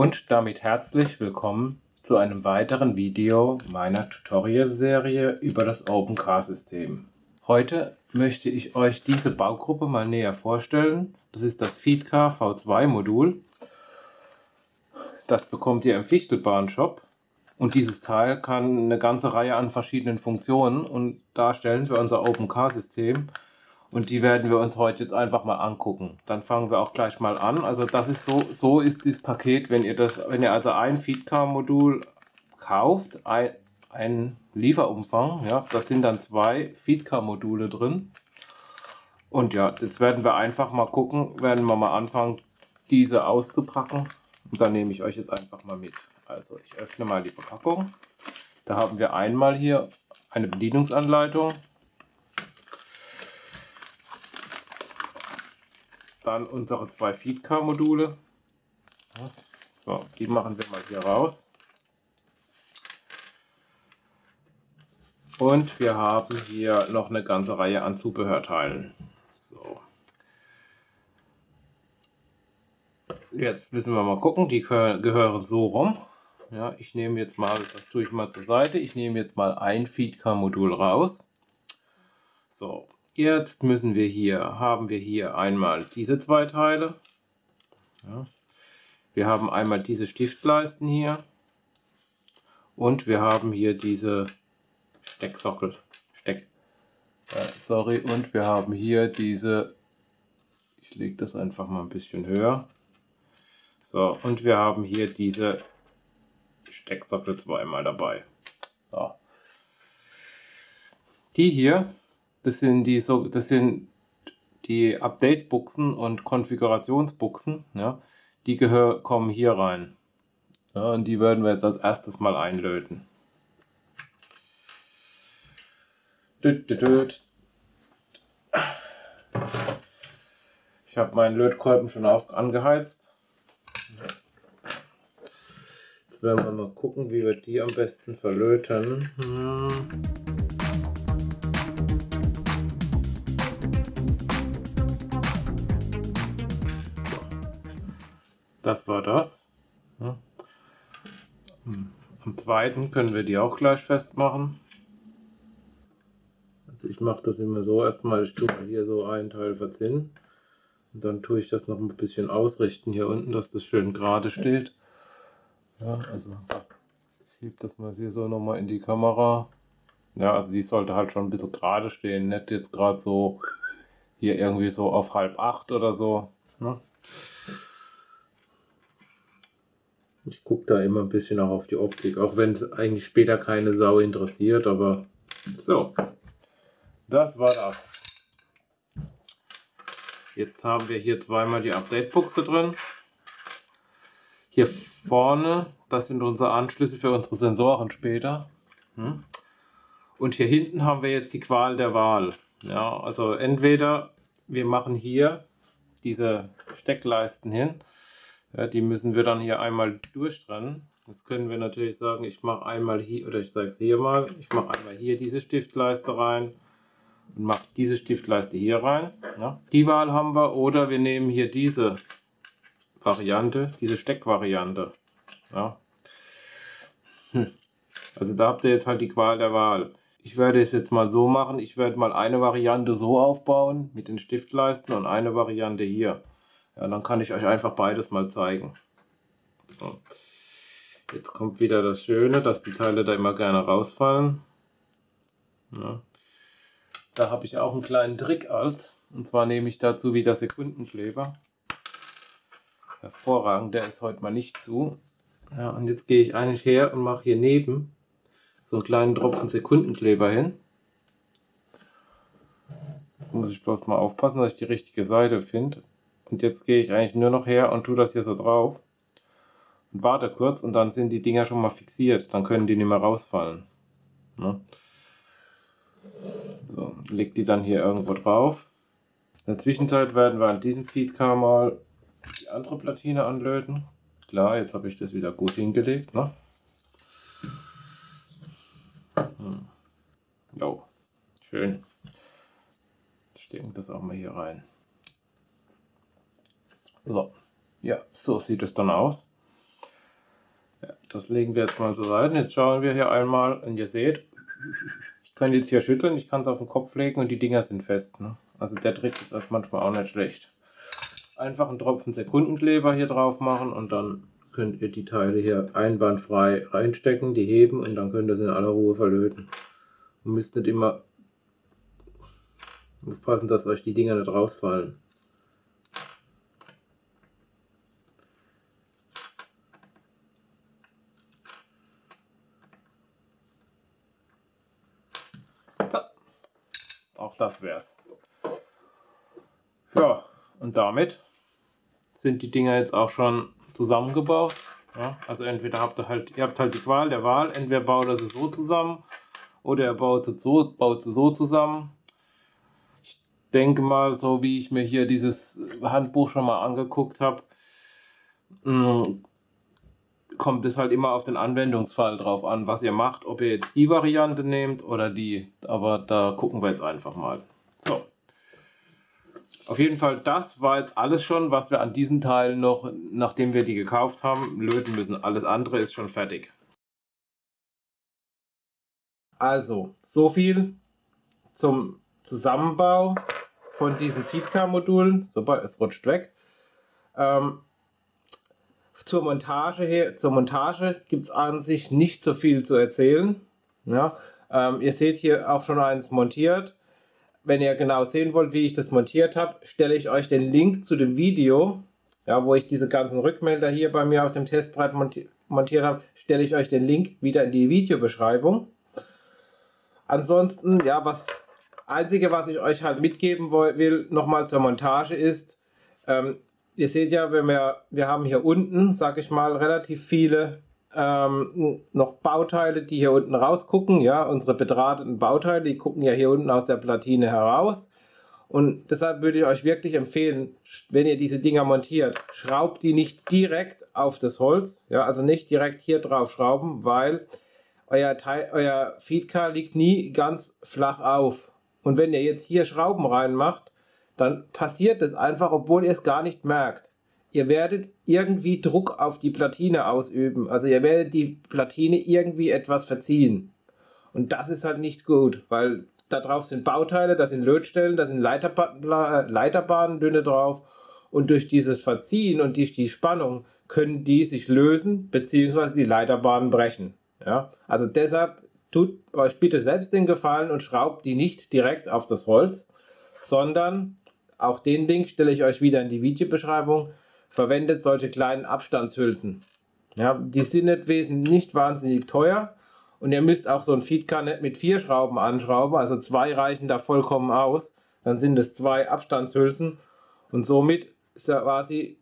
Und damit herzlich willkommen zu einem weiteren Video meiner Tutorial-Serie über das OpenCAR-System. Heute möchte ich euch diese Baugruppe mal näher vorstellen. Das ist das FeedCAR V2-Modul. Das bekommt ihr im Fichtelbahn-Shop. Und dieses Teil kann eine ganze Reihe an verschiedenen Funktionen darstellen für unser OpenCAR-System. Und die werden wir uns heute jetzt einfach mal angucken. Dann fangen wir auch gleich mal an. Also das ist so ist dieses Paket, wenn ihr also ein FeedCAR-Modul kauft, ein Lieferumfang, ja, das sind dann 2 FeedCAR-Module drin. Und ja, jetzt werden wir einfach mal gucken, werden wir mal anfangen, diese auszupacken. Und dann nehme ich euch jetzt einfach mal mit. Also ich öffne mal die Verpackung. Da haben wir einmal hier eine Bedienungsanleitung. Dann unsere 2 FeedCAR-Module. So, die machen wir mal hier raus. Und wir haben hier noch eine ganze Reihe an Zubehörteilen. So. Jetzt müssen wir mal gucken, die gehören so rum. Ja, ich nehme jetzt mal, das tue ich mal zur Seite, ich nehme jetzt mal ein FeedCAR-Modul raus. So, jetzt haben wir hier einmal diese 2 Teile. Ja. Wir haben einmal diese Stiftleisten hier. Und wir haben hier diese Stecksockel. Und wir haben hier diese, ich lege das einfach mal ein bisschen höher. So, und wir haben hier diese Stecksockel zweimal dabei. So. Die hier, das sind die Update-Buchsen und Konfigurationsbuchsen, ja, die kommen hier rein. Ja, und die werden wir jetzt als erstes mal einlöten. Ich habe meinen Lötkolben schon auch angeheizt. Jetzt werden wir mal gucken, wie wir die am besten verlöten. Das war das. Am zweiten können wir die auch gleich festmachen. Also ich mache das immer so, erstmal ich tue hier so einen Teil verzinnen. Und dann tue ich das noch ein bisschen ausrichten hier unten, dass das schön gerade steht. Ja, also ich hebe das mal hier so nochmal in die Kamera. Ja, also die sollte halt schon ein bisschen gerade stehen, nicht jetzt gerade so hier irgendwie so auf 7:30 oder so. Ne? Ich gucke da immer ein bisschen auch auf die Optik, auch wenn es eigentlich später keine Sau interessiert, aber so. Das war das. Jetzt haben wir hier zweimal die Update-Buchse drin. Hier vorne, das sind unsere Anschlüsse für unsere Sensoren später. Und hier hinten haben wir jetzt die Qual der Wahl. Ja, also entweder wir machen hier diese Steckleisten hin. Ja, die müssen wir dann hier einmal durchtrennen. Jetzt können wir natürlich sagen, ich mache einmal hier, oder ich sage es hier mal, ich mache einmal hier diese Stiftleiste rein und mache diese Stiftleiste hier rein. Ja, die Wahl haben wir, oder wir nehmen hier diese Variante, diese Steckvariante. Ja. Also da habt ihr jetzt halt die Qual der Wahl. Ich werde es jetzt mal so machen, ich werde mal eine Variante so aufbauen mit den Stiftleisten und eine Variante hier. Ja, dann kann ich euch einfach beides mal zeigen. So. Jetzt kommt wieder das Schöne, dass die Teile da immer gerne rausfallen. Ja. Da habe ich auch einen kleinen Trick als. Und zwar nehme ich dazu wieder Sekundenkleber. Hervorragend, der ist heute mal nicht zu. Ja, und jetzt gehe ich eigentlich her und mache hier neben so einen kleinen Tropfen Sekundenkleber hin. Jetzt muss ich bloß mal aufpassen, dass ich die richtige Seite finde. Und jetzt gehe ich eigentlich nur noch her und tue das hier so drauf. Und warte kurz und dann sind die Dinger schon mal fixiert. Dann können die nicht mehr rausfallen. Ne? So, leg die dann hier irgendwo drauf. In der Zwischenzeit werden wir an diesem FeedCAR mal die andere Platine anlöten. Klar, jetzt habe ich das wieder gut hingelegt. Ne? Jo, schön. Stecken das auch mal hier rein. So, ja, so sieht es dann aus. Ja, das legen wir jetzt mal zur Seite. Jetzt schauen wir hier einmal und ihr seht, ich kann jetzt hier schütteln, ich kann es auf den Kopf legen und die Dinger sind fest. Ne? Also der Trick ist das manchmal auch nicht schlecht. Einfach einen Tropfen Sekundenkleber hier drauf machen und dann könnt ihr die Teile hier einwandfrei reinstecken, die heben und dann könnt ihr sie in aller Ruhe verlöten. Ihr müsst nicht immer aufpassen, dass euch die Dinger nicht rausfallen. So, auch das wär's. Ja, und damit sind die Dinger jetzt auch schon zusammengebaut. Ja, also entweder habt ihr halt die Qual der Wahl, entweder baut ihr sie so zusammen oder ihr baut sie so zusammen. Ich denke mal, so wie ich mir hier dieses Handbuch schon mal angeguckt habe, kommt es halt immer auf den Anwendungsfall drauf an, was ihr macht, ob ihr jetzt die Variante nehmt oder die, aber da gucken wir jetzt einfach mal. So. Auf jeden Fall, das war jetzt alles schon, was wir an diesen Teilen noch, nachdem wir die gekauft haben, löten müssen. Alles andere ist schon fertig. Also, so viel zum Zusammenbau von diesen Feedcar-Modulen. Super, es rutscht weg. Zur Montage gibt es an sich nicht so viel zu erzählen. Ja, ihr seht hier auch schon eins montiert. Wenn ihr genau sehen wollt, wie ich das montiert habe, stelle ich euch den Link zu dem Video, ja, wo ich diese ganzen Rückmelder hier bei mir auf dem Testbrett montiert habe, stelle ich euch den Link wieder in die Videobeschreibung. Ansonsten, ja, Einzige, was ich euch halt mitgeben will, nochmal zur Montage ist, ihr seht ja, wir haben hier unten, sag ich mal, relativ viele noch Bauteile, die hier unten rausgucken, ja, unsere bedrahteten Bauteile, die gucken ja hier unten aus der Platine heraus. Und deshalb würde ich euch wirklich empfehlen, wenn ihr diese Dinger montiert, schraubt die nicht direkt auf das Holz, ja, also nicht direkt hier drauf schrauben, weil euer Feedcar liegt nie ganz flach auf. Und wenn ihr jetzt hier Schrauben reinmacht, dann passiert das einfach, obwohl ihr es gar nicht merkt. Ihr werdet irgendwie Druck auf die Platine ausüben. Also ihr werdet die Platine irgendwie etwas verziehen. Und das ist halt nicht gut, weil da drauf sind Bauteile, da sind Lötstellen, da sind Leiterbahnen dünne drauf. Und durch dieses Verziehen und durch die Spannung können die sich lösen bzw. die Leiterbahnen brechen. Ja? Also deshalb tut euch bitte selbst den Gefallen und schraubt die nicht direkt auf das Holz, sondern auch den Link stelle ich euch wieder in die Videobeschreibung. Verwendet solche kleinen Abstandshülsen. Ja, die sind nicht wahnsinnig teuer und ihr müsst auch so ein Feedcar nicht mit 4 Schrauben anschrauben, also 2 reichen da vollkommen aus. Dann sind es 2 Abstandshülsen und somit quasi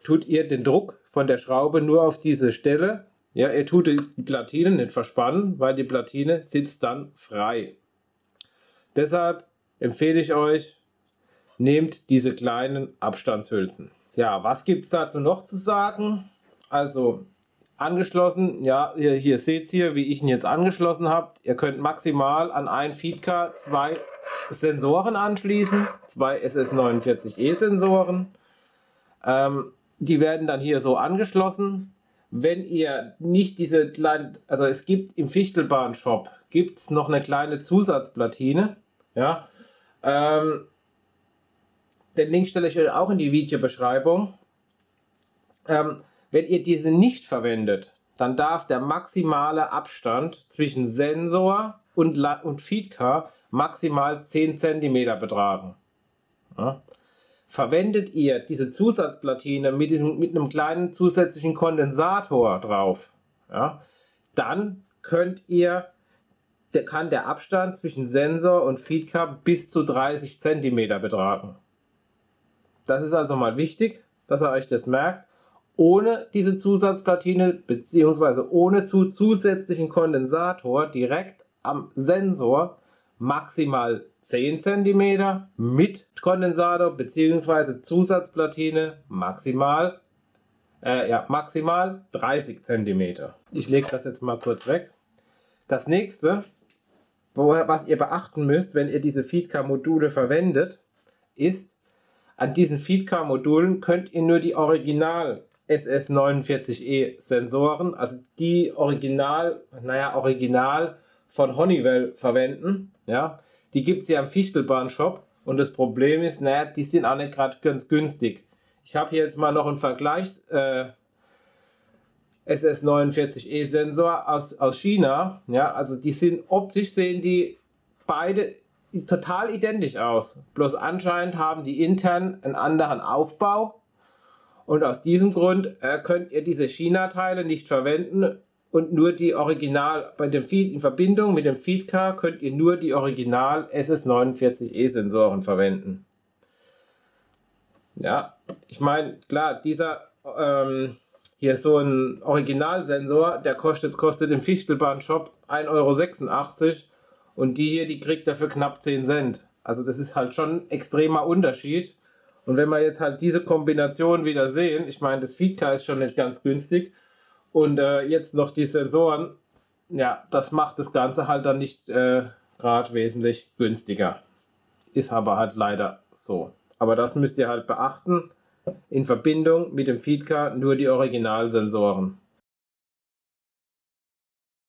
tut ihr den Druck von der Schraube nur auf diese Stelle. Ja, ihr tut die Platine nicht verspannen, weil die Platine sitzt dann frei. Deshalb empfehle ich euch, nehmt diese kleinen Abstandshülsen. Ja, was gibt es dazu noch zu sagen? Also angeschlossen, ja, hier seht ihr, wie ich ihn jetzt angeschlossen habe. Ihr könnt maximal an ein Feedcar 2 Sensoren anschließen, 2 SS49E Sensoren. Die werden dann hier so angeschlossen. Wenn ihr nicht diese kleinen, also es gibt im Fichtelbahn-Shop gibt es noch eine kleine Zusatzplatine, ja. Den Link stelle ich euch auch in die Videobeschreibung. Wenn ihr diese nicht verwendet, dann darf der maximale Abstand zwischen Sensor und Feedcar maximal 10 cm betragen. Ja. Verwendet ihr diese Zusatzplatine mit einem kleinen zusätzlichen Kondensator drauf, ja, dann kann der Abstand zwischen Sensor und Feedcar bis zu 30 cm betragen. Das ist also mal wichtig, dass ihr euch das merkt. Ohne diese Zusatzplatine bzw. ohne zusätzlichen Kondensator direkt am Sensor maximal 10 cm, mit Kondensator bzw. Zusatzplatine maximal 30 cm. Ich lege das jetzt mal kurz weg. Das nächste, was ihr beachten müsst, wenn ihr diese Feedcar-Module verwendet, ist, an diesen Feedcar-Modulen könnt ihr nur die Original SS49E Sensoren, also die original von Honeywell verwenden. Ja, die gibt es ja im Fichtelbahn-Shop und das Problem ist, naja, die sind auch nicht gerade ganz günstig. Ich habe hier jetzt mal noch einen Vergleich SS49E Sensor aus China. Ja, also die sind optisch, sehen die beide total identisch aus. Bloß anscheinend haben die intern einen anderen Aufbau. Und aus diesem Grund könnt ihr diese China-Teile nicht verwenden und nur die Original, bei dem Feed in Verbindung mit dem Feedcar könnt ihr nur die Original SS49E Sensoren verwenden. Ja, ich meine, klar, dieser hier so ein Originalsensor, der kostet im Fichtelbahn-Shop 1,86 € und die hier, die kriegt er für knapp 10 Cent. Also das ist halt schon ein extremer Unterschied. Und wenn wir jetzt halt diese Kombination wieder sehen, ich meine, das Feedcar ist schon nicht ganz günstig und jetzt noch die Sensoren, ja, das macht das Ganze halt dann nicht gerade wesentlich günstiger. Ist aber halt leider so. Aber das müsst ihr halt beachten, in Verbindung mit dem Feedcar nur die Originalsensoren.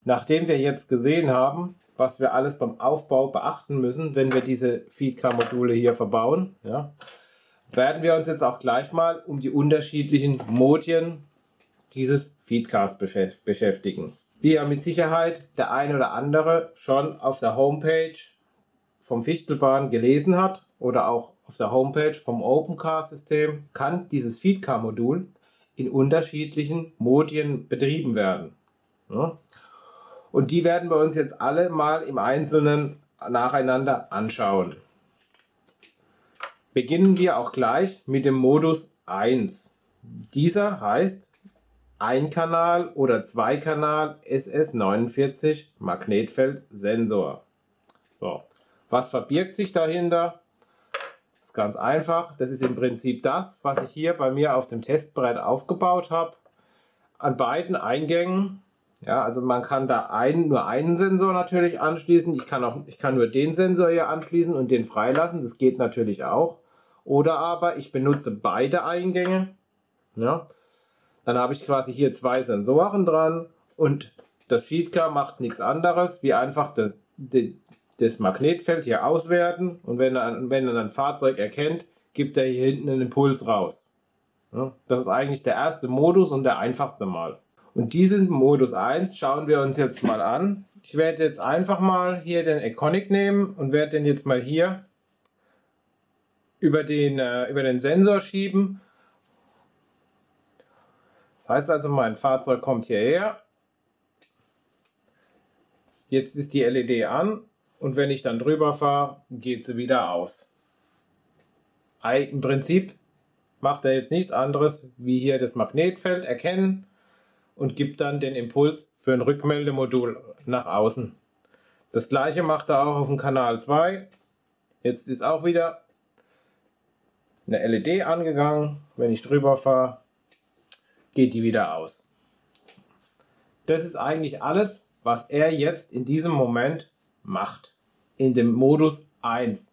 Nachdem wir jetzt gesehen haben, was wir alles beim Aufbau beachten müssen, wenn wir diese Feedcar-Module hier verbauen, ja, werden wir uns jetzt auch gleich mal um die unterschiedlichen Modien dieses Feedcars beschäftigen. Wie ja mit Sicherheit der ein oder andere schon auf der Homepage vom Fichtelbahn gelesen hat oder auch auf der Homepage vom OpenCar-System, kann dieses Feedcar-Modul in unterschiedlichen Modien betrieben werden. Ja? Und die werden wir uns jetzt alle mal im Einzelnen nacheinander anschauen. Beginnen wir auch gleich mit dem Modus 1. Dieser heißt Einkanal- oder Zweikanal SS49 Magnetfeldsensor. So, was verbirgt sich dahinter? Das ist ganz einfach. Das ist im Prinzip das, was ich hier bei mir auf dem Testbrett aufgebaut habe. An beiden Eingängen. Ja, also man kann da nur einen Sensor natürlich anschließen. Ich kann nur den Sensor hier anschließen und den freilassen. Das geht natürlich auch. Oder aber ich benutze beide Eingänge. Ja, dann habe ich quasi hier zwei Sensoren dran und das Feedcar macht nichts anderes, wie einfach das Magnetfeld hier auswerten. Und wenn er ein Fahrzeug erkennt, gibt er hier hinten einen Impuls raus. Ja, das ist eigentlich der erste Modus und der einfachste mal. Und diesen Modus 1 schauen wir uns jetzt mal an. Ich werde jetzt einfach mal hier den Econic nehmen und werde den jetzt mal hier über den Sensor schieben. Das heißt also, mein Fahrzeug kommt hierher. Jetzt ist die LED an und wenn ich dann drüber fahre, geht sie wieder aus. Im Prinzip macht er jetzt nichts anderes, wie hier das Magnetfeld erkennen und gibt dann den Impuls für ein Rückmeldemodul nach außen. Das gleiche macht er auch auf dem Kanal 2. Jetzt ist auch wieder eine LED angegangen. Wenn ich drüber fahre, geht die wieder aus. Das ist eigentlich alles, was er jetzt in diesem Moment macht. In dem Modus 1.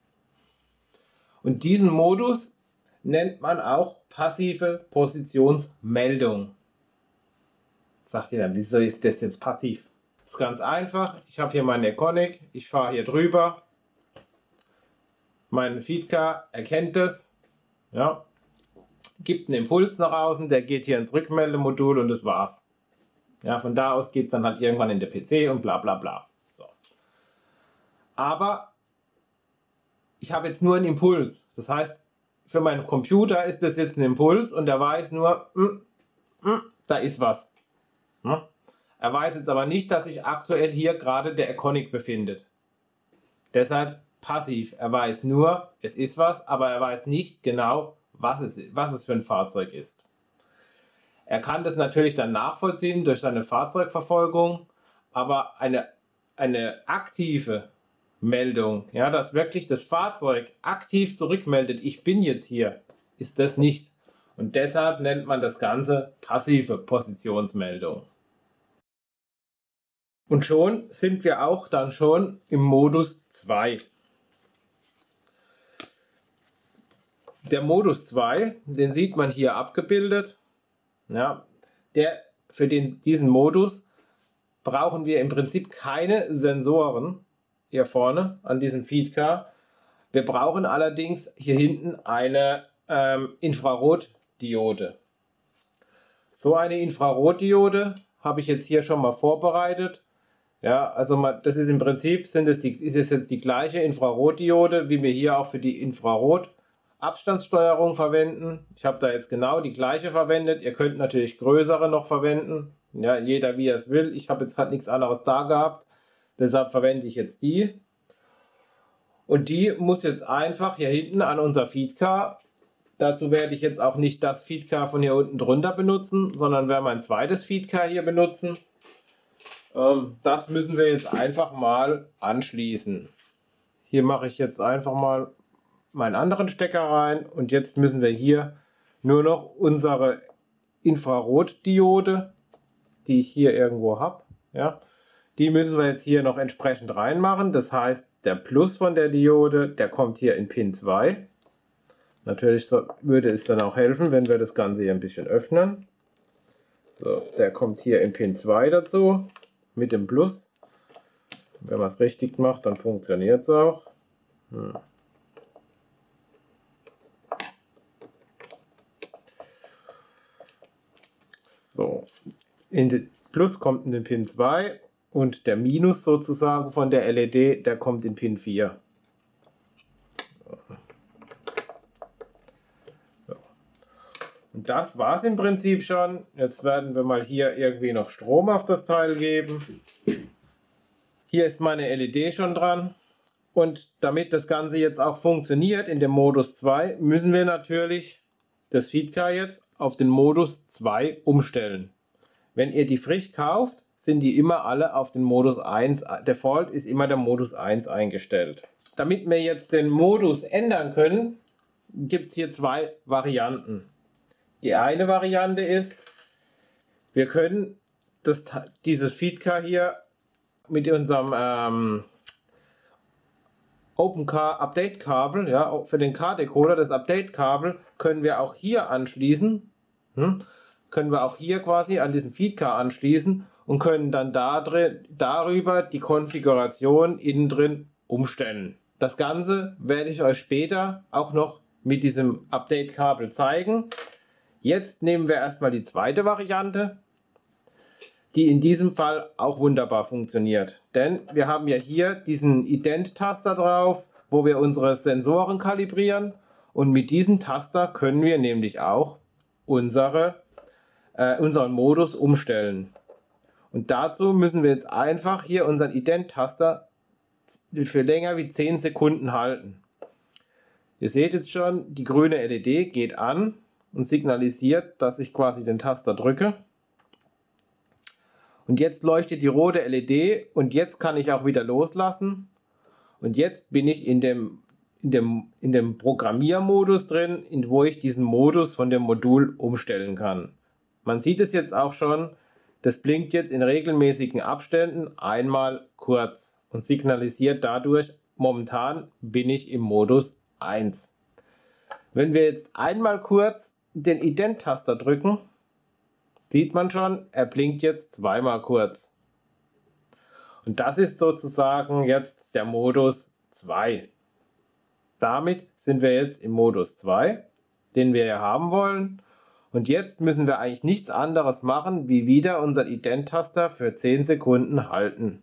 Und diesen Modus nennt man auch passive Positionsmeldung. Sagt ihr dann, wieso ist das jetzt passiv? Das ist ganz einfach. Ich habe hier meinen Econic, ich fahre hier drüber. Mein Feedcar erkennt das. Ja, gibt einen Impuls nach außen, der geht hier ins Rückmeldemodul und das war's. Ja, von da aus geht es dann halt irgendwann in der PC und bla bla bla. So. Aber ich habe jetzt nur einen Impuls. Das heißt, für meinen Computer ist das jetzt ein Impuls und er weiß nur, da ist was. Ja? Er weiß jetzt aber nicht, dass sich aktuell hier gerade der Econic befindet. Deshalb passiv. Er weiß nur, es ist was, aber er weiß nicht genau, was es für ein Fahrzeug ist. Er kann das natürlich dann nachvollziehen durch seine Fahrzeugverfolgung, aber eine aktive Meldung, ja, dass wirklich das Fahrzeug aktiv zurückmeldet, ich bin jetzt hier, ist das nicht. Und deshalb nennt man das Ganze passive Positionsmeldung. Und schon sind wir auch dann schon im Modus 2. Der Modus 2, den sieht man hier abgebildet. Ja, diesen Modus brauchen wir im Prinzip keine Sensoren hier vorne an diesem Feedcar. Wir brauchen allerdings hier hinten eine Infrarotdiode. So eine Infrarotdiode habe ich jetzt hier schon mal vorbereitet. Ja, also das ist im Prinzip ist es jetzt die gleiche Infrarotdiode, wie wir hier auch für die Infrarotabstandssteuerung verwenden. Ich habe da jetzt genau die gleiche verwendet. Ihr könnt natürlich größere noch verwenden. Ja, jeder wie er es will. Ich habe jetzt halt nichts anderes da gehabt. Deshalb verwende ich jetzt die. Und die muss jetzt einfach hier hinten an unser Feedcar. Dazu werde ich jetzt auch nicht das Feedcar von hier unten drunter benutzen, sondern werde mein zweites Feedcar hier benutzen. Das müssen wir jetzt einfach mal anschließen. Hier mache ich jetzt einfach mal meinen anderen Stecker rein und jetzt müssen wir hier nur noch unsere Infrarotdiode, die ich hier irgendwo habe, ja, die müssen wir jetzt hier noch entsprechend reinmachen. Das heißt, der Plus von der Diode, der kommt hier in Pin 2. Natürlich würde es dann auch helfen, wenn wir das Ganze hier ein bisschen öffnen. So, der kommt hier in Pin 2 dazu mit dem Plus. Wenn man es richtig macht, dann funktioniert es auch. So, in den Plus kommt in den Pin 2 und der Minus sozusagen von der LED, der kommt in Pin 4. So. Und das war es im Prinzip schon. Jetzt werden wir mal hier irgendwie noch Strom auf das Teil geben. Hier ist meine LED schon dran. Und damit das Ganze jetzt auch funktioniert in dem Modus 2, müssen wir natürlich das Feedcar jetzt auf den Modus 2 umstellen. Wenn ihr die frisch kauft, sind die immer alle auf den Modus 1. Default ist immer der Modus 1 eingestellt. Damit wir jetzt den Modus ändern können, gibt es hier zwei Varianten. Die eine Variante ist, wir können dieses Feedcar hier mit unserem OpenCar Update Kabel, ja, für den Car-Decoder, das Update Kabel, können wir auch hier anschließen. Können wir auch hier quasi an diesen Feedcar anschließen und können dann darüber die Konfiguration innen drin umstellen. Das Ganze werde ich euch später auch noch mit diesem Update Kabel zeigen. Jetzt nehmen wir erstmal die zweite Variante, die in diesem Fall auch wunderbar funktioniert. Denn wir haben ja hier diesen Ident-Taster drauf, wo wir unsere Sensoren kalibrieren. Und mit diesem Taster können wir nämlich auch unseren Modus umstellen. Und dazu müssen wir jetzt einfach hier unseren Ident-Taster für länger wie 10 Sekunden halten. Ihr seht jetzt schon, die grüne LED geht an und signalisiert, dass ich quasi den Taster drücke. Und jetzt leuchtet die rote LED und jetzt kann ich auch wieder loslassen. Und jetzt bin ich in dem Programmiermodus drin, wo ich diesen Modus von dem Modul umstellen kann. Man sieht es jetzt auch schon, das blinkt jetzt in regelmäßigen Abständen einmal kurz und signalisiert dadurch, momentan bin ich im Modus 1. Wenn wir jetzt einmal kurz den Ident-Taster drücken, sieht man schon, er blinkt jetzt zweimal kurz. Und das ist sozusagen jetzt der Modus 2. Damit sind wir jetzt im Modus 2, den wir ja haben wollen. Und jetzt müssen wir eigentlich nichts anderes machen, wie wieder unseren Ident-Taster für 10 Sekunden halten.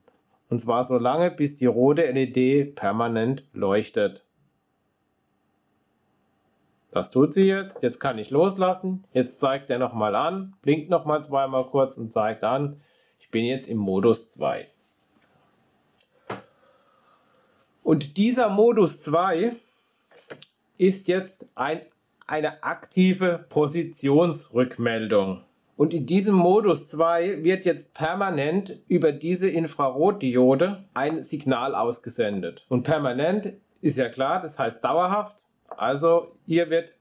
Und zwar so lange, bis die rote LED permanent leuchtet. Das tut sie jetzt. Jetzt kann ich loslassen. Jetzt zeigt er nochmal an, blinkt nochmal zweimal kurz und zeigt an, ich bin jetzt im Modus 2. Und dieser Modus 2 ist jetzt eine aktive Positionsrückmeldung. Und in diesem Modus 2 wird jetzt permanent über diese Infrarotdiode ein Signal ausgesendet. Und permanent ist ja klar, das heißt dauerhaft. Also hier wird,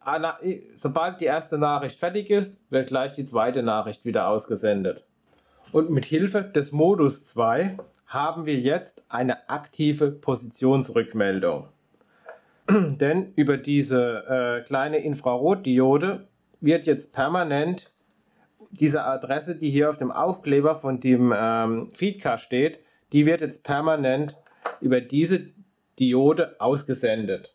sobald die erste Nachricht fertig ist, wird gleich die zweite Nachricht wieder ausgesendet. Und mit Hilfe des Modus 2 haben wir jetzt eine aktive Positionsrückmeldung. Denn über diese kleine Infrarotdiode wird jetzt permanent diese Adresse, die hier auf dem Aufkleber von dem Feedcar steht, die wird jetzt permanent über diese Diode ausgesendet.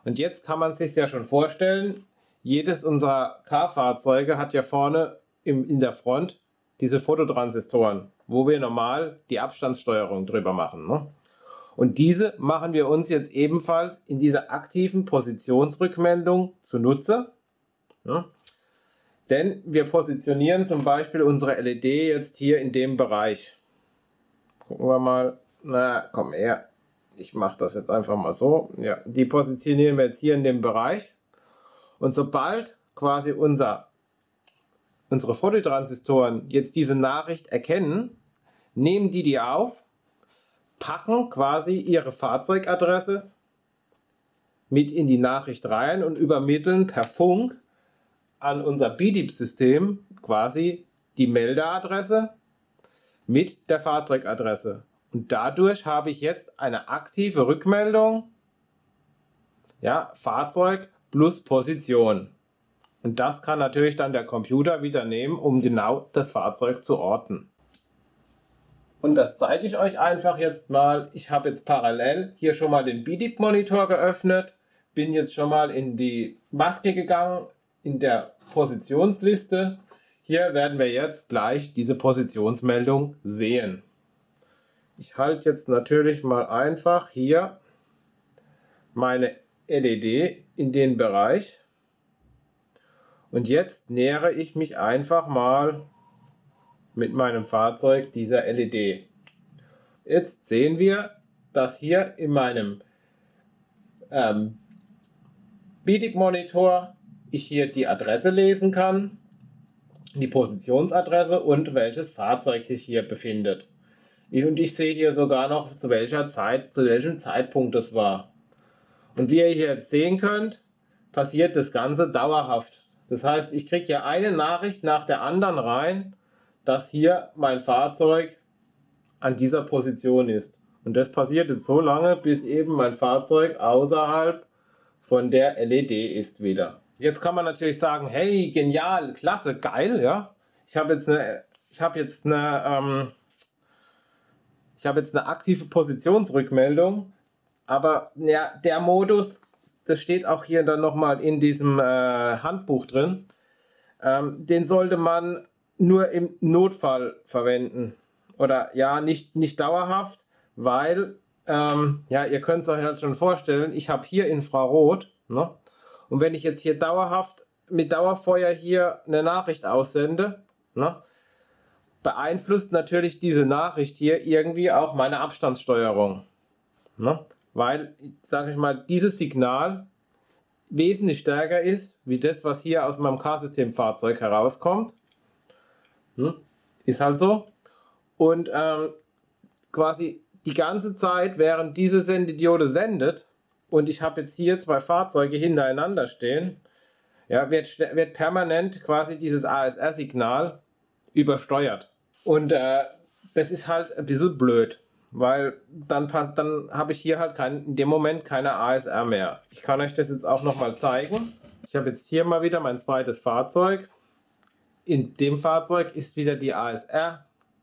Und jetzt kann man sich ja schon vorstellen, jedes unserer Car-Fahrzeuge hat ja vorne in der Front diese Phototransistoren, wo wir normal die Abstandssteuerung drüber machen. Ne? Und diese machen wir uns jetzt ebenfalls in dieser aktiven Positionsrückmeldung zunutze. Ne? Denn wir positionieren zum Beispiel unsere LED jetzt hier in dem Bereich. Gucken wir mal. Na, komm her. Ich mache das jetzt einfach mal so. Ja, die positionieren wir jetzt hier in dem Bereich. Und sobald quasi unsere Phototransistoren jetzt diese Nachricht erkennen, nehmen die auf, packen quasi ihre Fahrzeugadresse mit in die Nachricht rein und übermitteln per Funk an unser BDIP-System quasi die Meldeadresse mit der Fahrzeugadresse. Und dadurch habe ich jetzt eine aktive Rückmeldung, ja, Fahrzeug plus Position. Und das kann natürlich dann der Computer wieder nehmen, um genau das Fahrzeug zu orten. Und das zeige ich euch einfach jetzt mal. Ich habe jetzt parallel hier schon mal den BDIP-Monitor geöffnet, bin jetzt schon mal in die Maske gegangen, in der Positionsliste. Hier werden wir jetzt gleich diese Positionsmeldung sehen. Ich halte jetzt natürlich mal einfach hier meine LED in den Bereich. Und jetzt nähere ich mich einfach mal mit meinem Fahrzeug dieser LED. Jetzt sehen wir, dass hier in meinem BDIP-Monitor ich hier die Adresse lesen kann, die Positionsadresse und welches Fahrzeug sich hier befindet. Und ich sehe hier sogar noch, zu welcher Zeit, zu welchem Zeitpunkt es war. Und wie ihr hier jetzt sehen könnt, passiert das Ganze dauerhaft. Das heißt, ich kriege hier eine Nachricht nach der anderen rein, dass hier mein Fahrzeug an dieser Position ist. Und das passiert jetzt so lange, bis eben mein Fahrzeug außerhalb von der LED ist wieder. Jetzt kann man natürlich sagen, hey, genial, klasse, geil, ja. Ich habe jetzt eine aktive Positionsrückmeldung, aber ja, der Modus, das steht auch hier dann nochmal in diesem Handbuch drin, den sollte man nur im Notfall verwenden. Oder ja, nicht dauerhaft, weil, ja, ihr könnt es euch halt schon vorstellen, ich habe hier Infrarot, ne? Und wenn ich jetzt hier dauerhaft mit Dauerfeuer hier eine Nachricht aussende, ne, beeinflusst natürlich diese Nachricht hier irgendwie auch meine Abstandssteuerung. Ne? Weil, sage ich mal, dieses Signal wesentlich stärker ist, wie das, was hier aus meinem Car-System-Fahrzeug herauskommt. Ist halt so. Und quasi die ganze Zeit, während diese Sendediode sendet, und ich habe jetzt hier zwei Fahrzeuge hintereinander stehen, ja, wird permanent quasi dieses ASR-Signal übersteuert. Und das ist halt ein bisschen blöd, weil dann habe ich hier halt in dem Moment keine ASR mehr. Ich kann euch das jetzt auch nochmal zeigen. Ich habe jetzt hier mal wieder mein zweites Fahrzeug. In dem Fahrzeug ist wieder der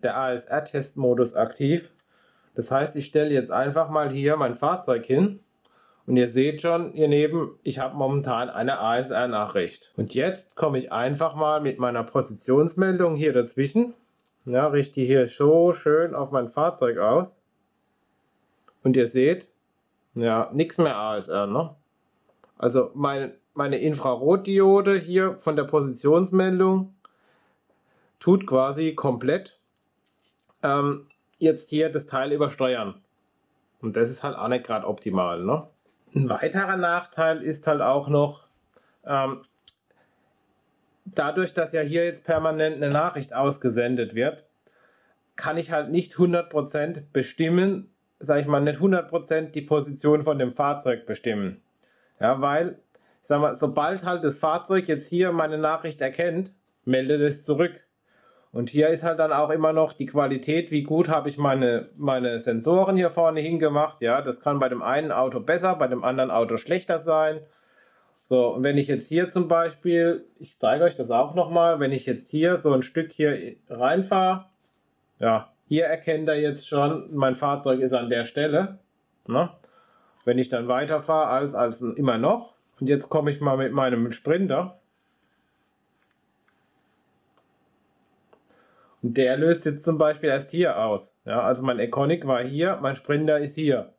ASR-Testmodus aktiv. Das heißt, ich stelle jetzt einfach mal hier mein Fahrzeug hin. Und ihr seht schon hier neben, ich habe momentan eine ASR-Nachricht. Und jetzt komme ich einfach mal mit meiner Positionsmeldung hier dazwischen. Ja, richte hier so schön auf mein Fahrzeug aus. Und ihr seht, ja, nichts mehr ASR, ne? Also meine Infrarotdiode hier von der Positionsmeldung tut quasi komplett jetzt hier das Teil übersteuern. Und das ist halt auch nicht gerade optimal, ne? Ein weiterer Nachteil ist halt auch noch, dadurch, dass ja hier jetzt permanent eine Nachricht ausgesendet wird, kann ich halt nicht 100% bestimmen, sage ich mal, nicht 100% die Position von dem Fahrzeug bestimmen. Ja, weil, ich sag mal, sobald halt das Fahrzeug jetzt hier meine Nachricht erkennt, meldet es zurück. Und hier ist halt dann auch immer noch die Qualität, wie gut habe ich meine Sensoren hier vorne hingemacht. Ja, das kann bei dem einen Auto besser, bei dem anderen Auto schlechter sein. So, und wenn ich jetzt hier zum Beispiel, ich zeige euch das auch nochmal, wenn ich jetzt hier so ein Stück hier reinfahre, ja, hier erkennt er jetzt schon, mein Fahrzeug ist an der Stelle. Ne? Wenn ich dann weiterfahre, als immer noch. Und jetzt komme ich mal mit meinem Sprinter. Und der löst jetzt zum Beispiel erst hier aus. Ja, also mein Econic war hier, mein Sprinter ist hier.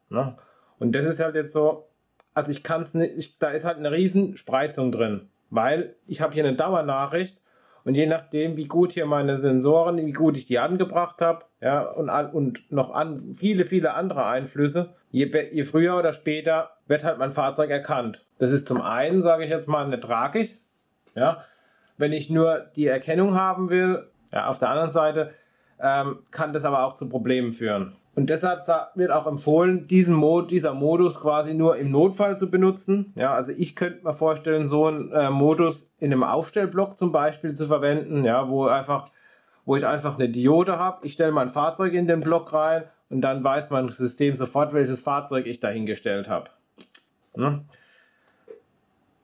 Ne? Und das ist halt jetzt so, also ich kann es nicht, da ist halt eine riesen Spreizung drin, weil ich habe hier eine Dauernachricht und je nachdem, wie gut hier meine Sensoren, wie gut ich die angebracht habe, ja, und noch viele andere Einflüsse, je früher oder später wird halt mein Fahrzeug erkannt. Das ist zum einen, sage ich jetzt mal, nicht tragisch, ja, wenn ich nur die Erkennung haben will. Ja, auf der anderen Seite kann das aber auch zu Problemen führen. Und deshalb wird auch empfohlen, dieser Modus quasi nur im Notfall zu benutzen. Ja, also ich könnte mir vorstellen, so einen Modus in einem Aufstellblock zum Beispiel zu verwenden, ja, wo ich einfach eine Diode habe. Ich stelle mein Fahrzeug in den Block rein und dann weiß mein System sofort, welches Fahrzeug ich dahingestellt habe. Ja.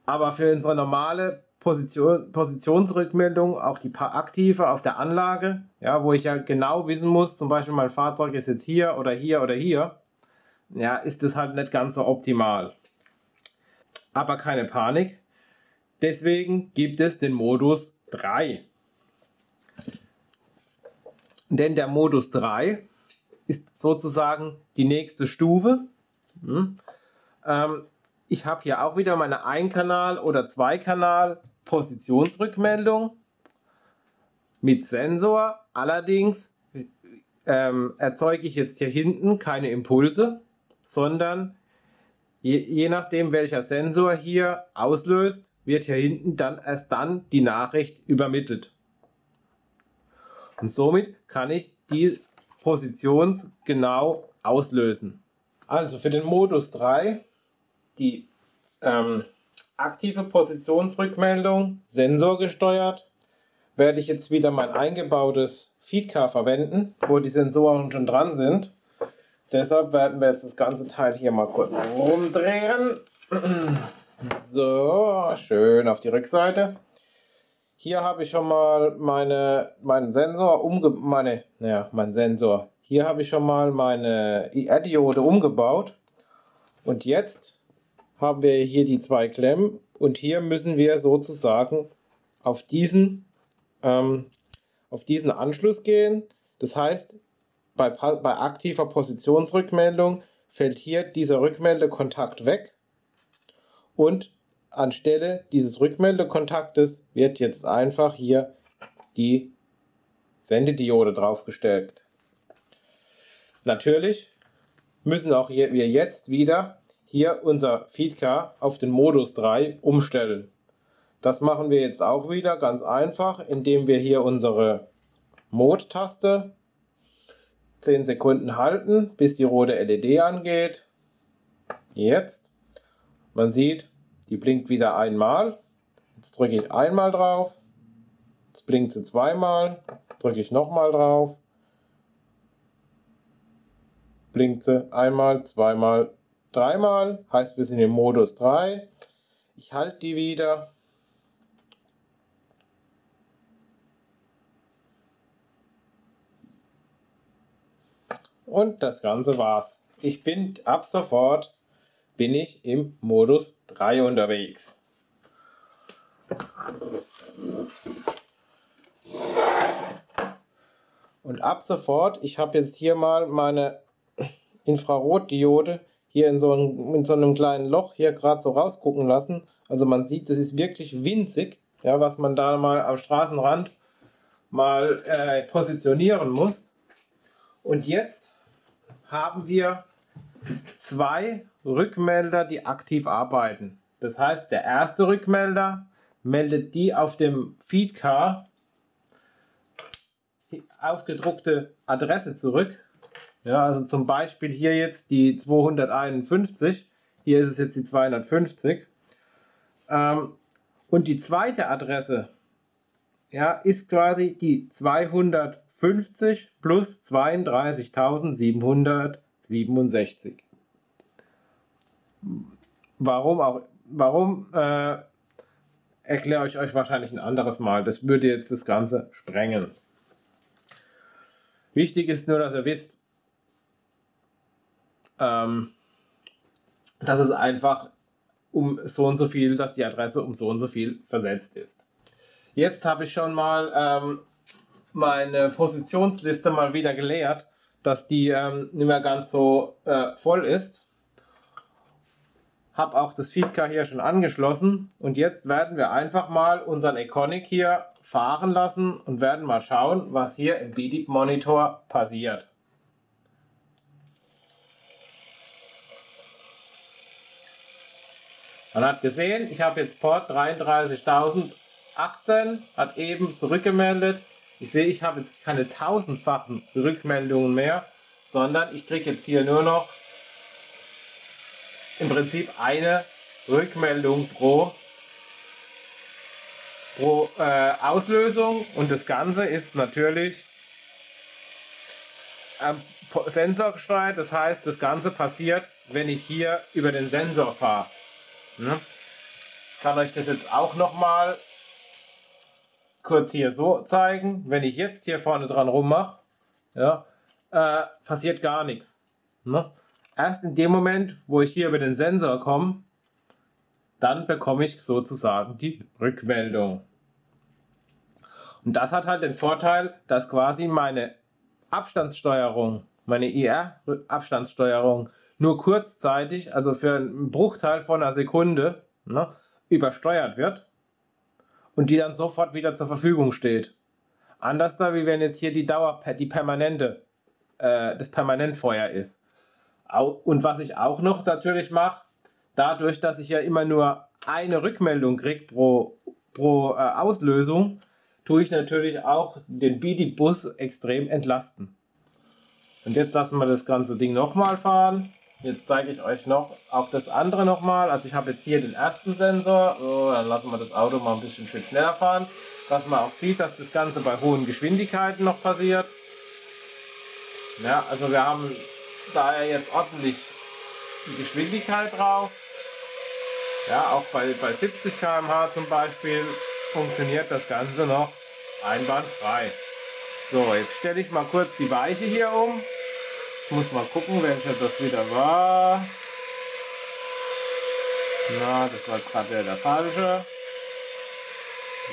Aber für unsere normale Positionsrückmeldung, auch die aktive auf der Anlage, ja, wo ich ja genau wissen muss, zum Beispiel mein Fahrzeug ist jetzt hier oder hier oder hier, ja, ist das halt nicht ganz so optimal. Aber keine Panik, deswegen gibt es den Modus 3. Denn der Modus 3 ist sozusagen die nächste Stufe. Ich habe hier auch wieder meine Einkanal- oder Zweikanal-Positionsrückmeldung mit Sensor. Allerdings erzeuge ich jetzt hier hinten keine Impulse, sondern je nachdem, welcher Sensor hier auslöst, wird hier hinten erst dann die Nachricht übermittelt. Und somit kann ich die positionsgenau auslösen. Also für den Modus 3 die aktive Positionsrückmeldung, sensorgesteuert, werde ich jetzt wieder mein eingebautes Feedcar verwenden, wo die Sensoren schon dran sind. Deshalb werden wir jetzt das ganze Teil hier mal kurz rumdrehen. So, schön auf die Rückseite. Hier habe ich schon mal meinen Sensor Hier habe ich schon mal meine IR-Diode umgebaut. Und jetzt haben wir hier die zwei Klemmen und hier müssen wir sozusagen auf diesen Anschluss gehen. Das heißt, bei aktiver Positionsrückmeldung fällt hier dieser Rückmeldekontakt weg und anstelle dieses Rückmeldekontaktes wird jetzt einfach hier die Sendediode draufgestellt. Natürlich müssen auch wir jetzt wieder hier unser Feedcar auf den Modus 3 umstellen. Das machen wir jetzt auch wieder ganz einfach, indem wir hier unsere Mode-Taste 10 Sekunden halten, bis die rote LED angeht. Jetzt, man sieht, die blinkt wieder einmal. Jetzt drücke ich einmal drauf. Jetzt blinkt sie zweimal. Drücke ich nochmal drauf. Blinkt sie einmal, zweimal, dreimal. Heißt, wir sind im Modus 3. Ich halte die wieder. Und das Ganze war's. Ab sofort bin ich im Modus 3 unterwegs. Und ab sofort, ich habe jetzt hier mal meine Infrarotdiode hier in so einem kleinen Loch hier gerade so rausgucken lassen. Also man sieht, das ist wirklich winzig, ja, was man da mal am Straßenrand mal positionieren muss. Und jetzt haben wir zwei Rückmelder, die aktiv arbeiten. Das heißt, der erste Rückmelder meldet die auf dem Feedcar aufgedruckte Adresse zurück. Ja, also zum Beispiel hier jetzt die 251, hier ist es jetzt die 250. Und die zweite Adresse, ja, ist quasi die 250 plus 32.767. Warum auch Warum? Erkläre ich euch wahrscheinlich ein anderes Mal. Das würde jetzt das Ganze sprengen. Wichtig ist nur, dass ihr wisst, dass es einfach um so und so viel, dass die Adresse um so und so viel versetzt ist. Jetzt habe ich schon mal meine Positionsliste mal wieder geleert, dass die nicht mehr ganz so voll ist. Habe auch das Feedcar hier schon angeschlossen und jetzt werden wir einfach mal unseren Econic hier fahren lassen und werden mal schauen, was hier im BDIP Monitor passiert. Man hat gesehen, ich habe jetzt Port 33.018, hat eben zurückgemeldet. Ich sehe, ich habe jetzt keine tausendfachen Rückmeldungen mehr, sondern ich kriege jetzt hier nur noch im Prinzip eine Rückmeldung pro Auslösung, und das Ganze ist natürlich Sensor gesteuert. Das heißt, das Ganze passiert, wenn ich hier über den Sensor fahre. Ich kann euch das jetzt auch noch mal kurz hier so zeigen. Wenn ich jetzt hier vorne dran rummache, ja, passiert gar nichts. Erst in dem Moment, wo ich hier über den Sensor komme, dann bekomme ich sozusagen die Rückmeldung. Und das hat halt den Vorteil, dass quasi meine Abstandssteuerung, meine IR-Abstandssteuerung nur kurzzeitig, also für einen Bruchteil von einer Sekunde, übersteuert wird und die dann sofort wieder zur Verfügung steht. Anders da, wie wenn jetzt hier das Permanentfeuer ist. Und was ich auch noch natürlich mache, dadurch, dass ich ja immer nur eine Rückmeldung kriege pro Auslösung, tue ich natürlich auch den BDIP-Bus extrem entlasten. Und jetzt lassen wir das ganze Ding nochmal fahren. Jetzt zeige ich euch noch auch das andere nochmal. Also ich habe jetzt hier den ersten Sensor. So, dann lassen wir das Auto mal ein bisschen schön schneller fahren, dass man auch sieht, dass das Ganze bei hohen Geschwindigkeiten noch passiert. Ja, also wir haben da jetzt ordentlich die Geschwindigkeit drauf. Ja, auch bei 70 km/h zum Beispiel funktioniert das Ganze noch einwandfrei. So, jetzt stelle ich mal kurz die Weiche hier um. Ich muss mal gucken, welcher das wieder war. Na, das war gerade der falsche.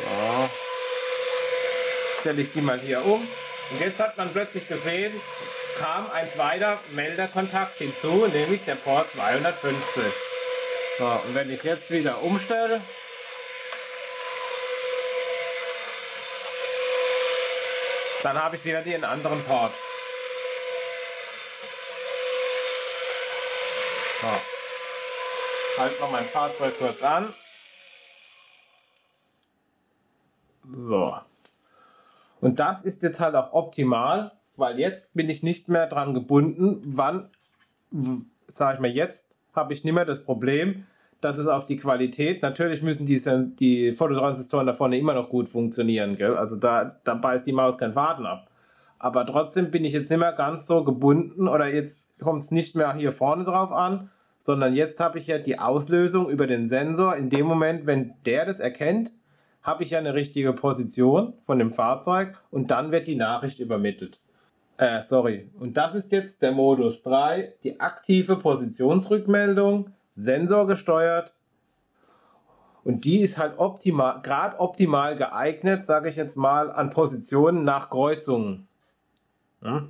So. Stelle ich die mal hier um. Und jetzt hat man plötzlich gesehen, kam ein zweiter Melderkontakt hinzu, nämlich der Port 250. So, und wenn ich jetzt wieder umstelle, dann habe ich wieder den anderen Port. So. Halt noch mein Fahrzeug kurz an. So. Und das ist jetzt halt auch optimal, weil jetzt bin ich nicht mehr dran gebunden, wann, sage ich mal, jetzt habe ich nicht mehr das Problem, dass es auf die Qualität, natürlich müssen die Phototransistoren da vorne immer noch gut funktionieren, gell? Also da beißt die Maus keinen Faden ab. Aber trotzdem bin ich jetzt nicht mehr ganz so gebunden, oder jetzt kommt es nicht mehr hier vorne drauf an, sondern jetzt habe ich ja die Auslösung über den Sensor. In dem Moment, wenn der das erkennt, habe ich ja eine richtige Position von dem Fahrzeug und dann wird die Nachricht übermittelt. Und das ist jetzt der Modus 3, die aktive Positionsrückmeldung, sensorgesteuert. Und die ist halt gerade optimal geeignet, sage ich jetzt mal, an Positionen nach Kreuzungen. Ja.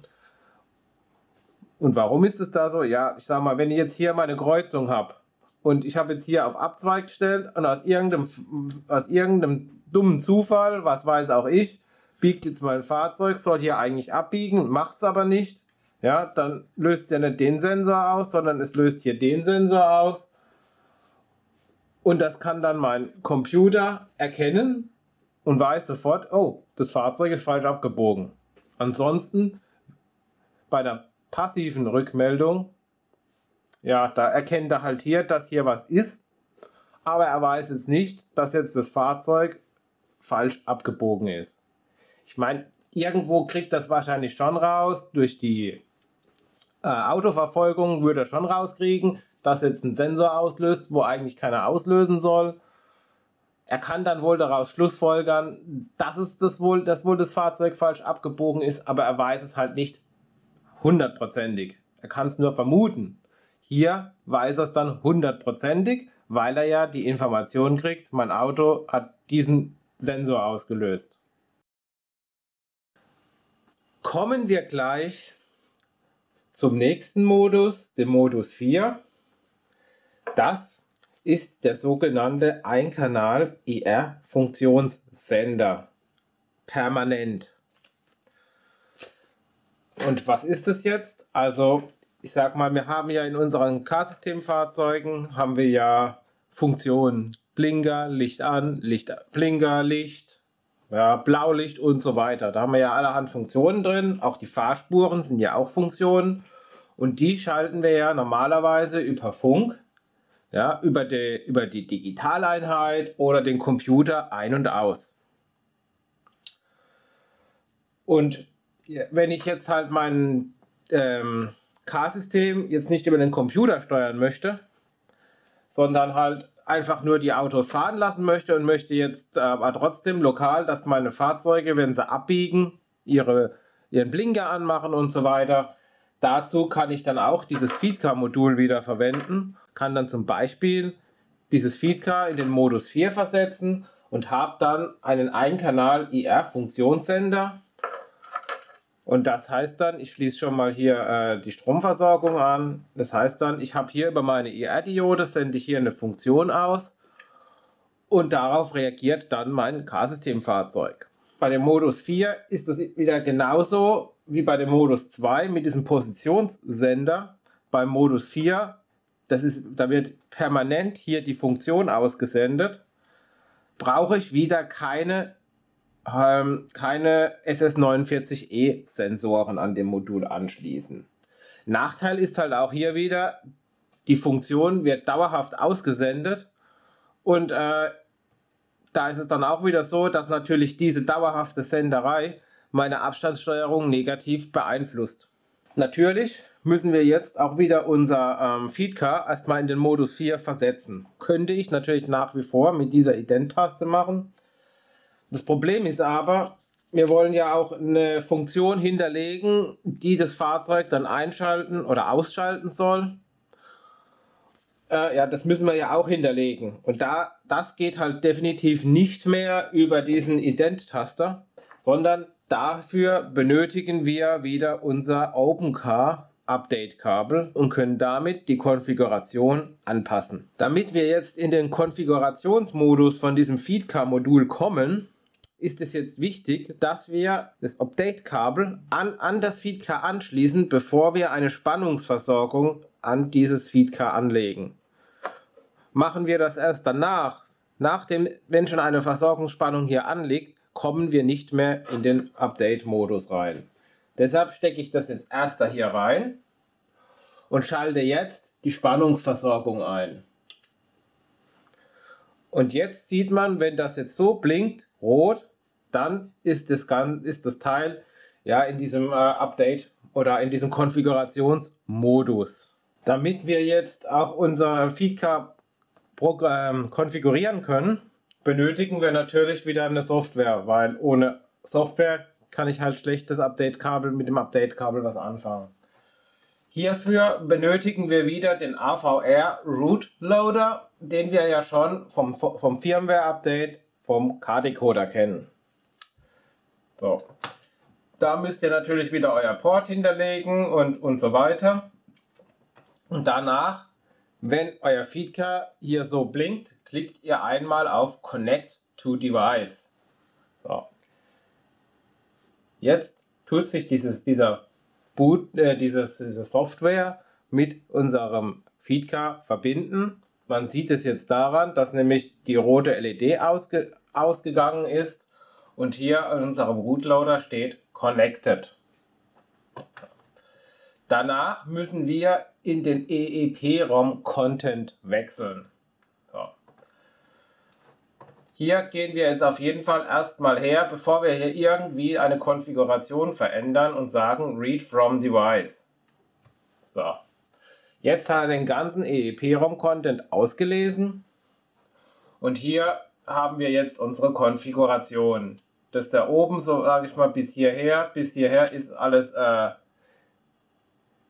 Und warum ist es da so? Ja, ich sage mal, wenn ich jetzt hier meine Kreuzung habe und ich habe jetzt hier auf Abzweig gestellt und aus irgendeinem dummen Zufall, was weiß auch ich, biegt jetzt mein Fahrzeug, soll hier eigentlich abbiegen, macht es aber nicht. Ja, dann löst es ja nicht den Sensor aus, sondern es löst hier den Sensor aus. Und das kann dann mein Computer erkennen und weiß sofort, oh, das Fahrzeug ist falsch abgebogen. Ansonsten bei der passiven Rückmeldung, ja, da erkennt er halt hier, dass hier was ist, aber er weiß jetzt nicht, dass jetzt das Fahrzeug falsch abgebogen ist. Ich meine, irgendwo kriegt das wahrscheinlich schon raus, durch die Autoverfolgung würde er schon rauskriegen, dass jetzt ein Sensor auslöst, wo eigentlich keiner auslösen soll. Er kann dann wohl daraus schlussfolgern, dass das wohl das Fahrzeug falsch abgebogen ist, aber er weiß es halt nicht hundertprozentig. Er kann es nur vermuten. Hier weiß er es dann hundertprozentig, weil er ja die Information kriegt, mein Auto hat diesen Sensor ausgelöst. Kommen wir gleich zum nächsten Modus, dem Modus 4. Das ist der sogenannte Einkanal-IR-Funktionssender. Permanent. Und was ist es jetzt? Also, ich sag mal, wir haben ja in unseren K-System-Fahrzeugen haben wir ja Funktionen. Blinker, Licht an, Blinker, Licht, ja, Blaulicht und so weiter. Da haben wir ja allerhand Funktionen drin. Auch die Fahrspuren sind ja auch Funktionen. Und die schalten wir ja normalerweise über Funk, ja, über die Digitaleinheit oder den Computer ein und aus. Und wenn ich jetzt halt mein K-System jetzt nicht über den Computer steuern möchte, sondern halt einfach nur die Autos fahren lassen möchte und möchte jetzt aber trotzdem lokal, dass meine Fahrzeuge, wenn sie abbiegen, ihren Blinker anmachen und so weiter. Dazu kann ich dann auch dieses Feedcar-Modul wieder verwenden, kann dann zum Beispiel dieses Feedcar in den Modus 4 versetzen und habe dann einen Einkanal-IR-Funktionssender. Und das heißt dann, ich schließe schon mal hier die Stromversorgung an. Das heißt dann, ich habe hier über meine IR-Diode, sende ich hier eine Funktion aus und darauf reagiert dann mein K-System-Fahrzeug. Bei dem Modus 4 ist das wieder genauso wie bei dem Modus 2 mit diesem Positionssender. Beim Modus 4, da wird permanent hier die Funktion ausgesendet. Brauche ich wieder keine SS49E Sensoren an dem Modul anschließen. Nachteil ist halt auch hier wieder, die Funktion wird dauerhaft ausgesendet und da ist es dann auch wieder so, dass natürlich diese dauerhafte Senderei meine Abstandssteuerung negativ beeinflusst. Natürlich müssen wir jetzt auch wieder unser Feedcar erstmal in den Modus 4 versetzen. Könnte ich natürlich nach wie vor mit dieser Ident-Taste machen. Das Problem ist aber, wir wollen ja auch eine Funktion hinterlegen, die das Fahrzeug dann einschalten oder ausschalten soll. Ja, das müssen wir ja auch hinterlegen. Und das geht halt definitiv nicht mehr über diesen Ident-Taster, sondern dafür benötigen wir wieder unser OpenCar Update-Kabel und können damit die Konfiguration anpassen. Damit wir jetzt in den Konfigurationsmodus von diesem Feedcar-Modul kommen, ist es jetzt wichtig, dass wir das Update-Kabel an das Feedcar anschließen, bevor wir eine Spannungsversorgung an dieses Feedcar anlegen. Machen wir das erst danach, wenn schon eine Versorgungsspannung hier anliegt, kommen wir nicht mehr in den Update-Modus rein. Deshalb stecke ich das jetzt erst da hier rein und schalte jetzt die Spannungsversorgung ein. Und jetzt sieht man, wenn das jetzt so blinkt, rot, dann ist das Teil ja in diesem Update oder in diesem Konfigurationsmodus. Damit wir jetzt auch unser Feedcar konfigurieren können, benötigen wir natürlich wieder eine Software, weil ohne Software kann ich halt schlecht mit dem Update-Kabel was anfangen. Hierfür benötigen wir wieder den AVR Root Loader, den wir ja schon vom Firmware-Update vom K-Decoder kennen. So. Da müsst ihr natürlich wieder euer Port hinterlegen und so weiter. Und danach, wenn euer Feedcar hier so blinkt, klickt ihr einmal auf Connect to Device. So. Jetzt tut sich diese Software mit unserem Feedcar verbinden. Man sieht es jetzt daran, dass nämlich die rote LED ausgegangen ist und hier in unserem Rootloader steht Connected. Danach müssen wir in den EEPROM Content wechseln. So. Hier gehen wir jetzt auf jeden Fall erstmal her, bevor wir hier irgendwie eine Konfiguration verändern und sagen Read from Device. So. Jetzt hat er den ganzen EEPROM-Content ausgelesen und hier haben wir jetzt unsere Konfiguration. Das da oben, so sage ich mal, bis hierher ist alles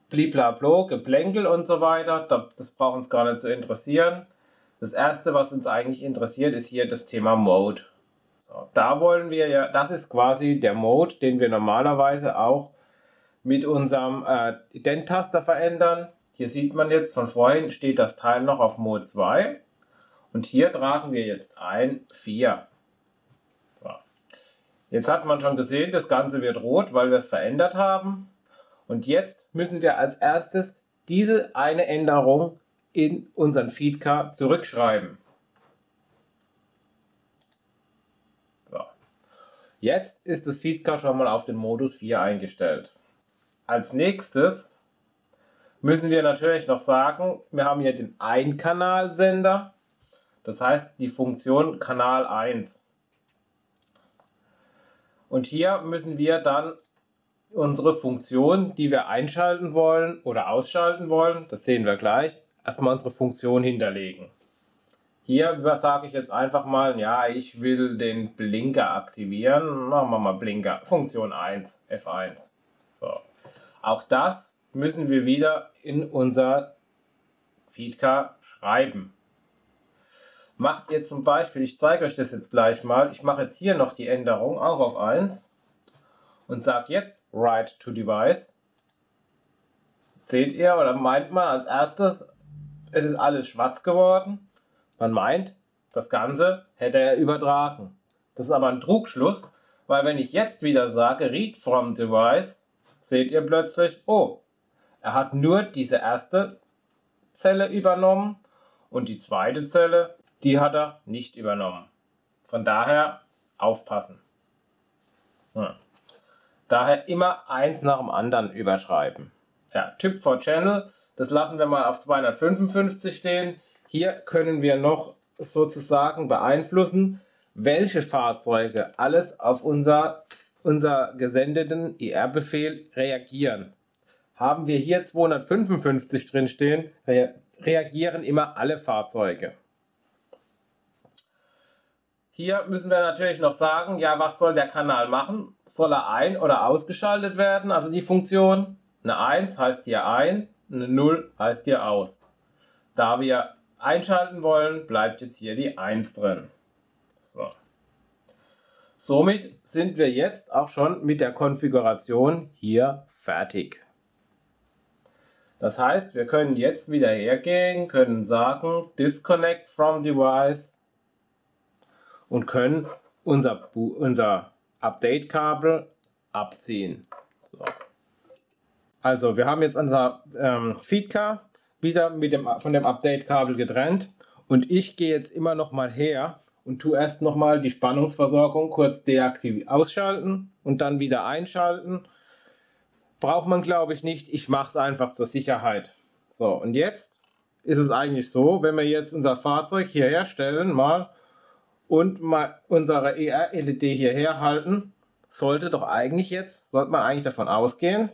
bliblablo, Geplänkel und so weiter. Das braucht uns gar nicht zu interessieren. Das erste, was uns eigentlich interessiert, ist hier das Thema Mode. So, da wollen wir ja, das ist quasi der Mode, den wir normalerweise auch mit unserem Ident-Taster verändern. Hier sieht man jetzt, von vorhin steht das Teil noch auf Mode 2 und hier tragen wir jetzt ein 4. So. Jetzt hat man schon gesehen, das Ganze wird rot, weil wir es verändert haben. Und jetzt müssen wir als erstes diese eine Änderung in unseren Feedcar zurückschreiben. So. Jetzt ist das Feedcar schon mal auf den Modus 4 eingestellt. Als nächstes müssen wir natürlich noch sagen, wir haben hier den Einkanalsender, das heißt die Funktion Kanal 1. Und hier müssen wir dann unsere Funktion, die wir einschalten wollen oder ausschalten wollen, das sehen wir gleich, erstmal unsere Funktion hinterlegen. Hier sage ich jetzt einfach mal, ja, ich will den Blinker aktivieren. Machen wir mal Blinker, Funktion 1, F1. So. Auch das müssen wir wieder in unser Feedcar schreiben. Macht ihr zum Beispiel, ich zeige euch das jetzt gleich mal, ich mache jetzt hier noch die Änderung auch auf 1 und sage jetzt Write to Device. Seht ihr oder meint man als erstes, es ist alles schwarz geworden. Man meint, das Ganze hätte er übertragen. Das ist aber ein Trugschluss, weil wenn ich jetzt wieder sage Read from Device, seht ihr plötzlich, oh, er hat nur diese erste Zelle übernommen und die zweite Zelle, die hat er nicht übernommen. Von daher aufpassen. Daher immer eins nach dem anderen überschreiben. Ja, Typ for Channel, das lassen wir mal auf 255 stehen. Hier können wir noch sozusagen beeinflussen, welche Fahrzeuge alles auf unser gesendeten IR-Befehl reagieren. Haben wir hier 255 drin stehen, reagieren immer alle Fahrzeuge. Hier müssen wir natürlich noch sagen, ja, was soll der Kanal machen? Soll er ein- oder ausgeschaltet werden? Also die Funktion, eine 1 heißt hier ein, eine 0 heißt hier aus. Da wir einschalten wollen, bleibt jetzt hier die 1 drin. So. Somit sind wir jetzt auch schon mit der Konfiguration hier fertig. Das heißt, wir können jetzt wieder hergehen, können sagen Disconnect from Device und können unser Update-Kabel abziehen. So. Also wir haben jetzt unser Feedcar wieder von dem Update-Kabel getrennt und ich gehe jetzt immer noch mal her und tue erst noch mal die Spannungsversorgung kurz ausschalten und dann wieder einschalten. Braucht man, glaube ich, nicht. Ich mache es einfach zur Sicherheit. So, und jetzt ist es eigentlich so, wenn wir jetzt unser Fahrzeug hierher stellen mal und mal unsere ER-LED hierher halten, sollte man eigentlich davon ausgehen,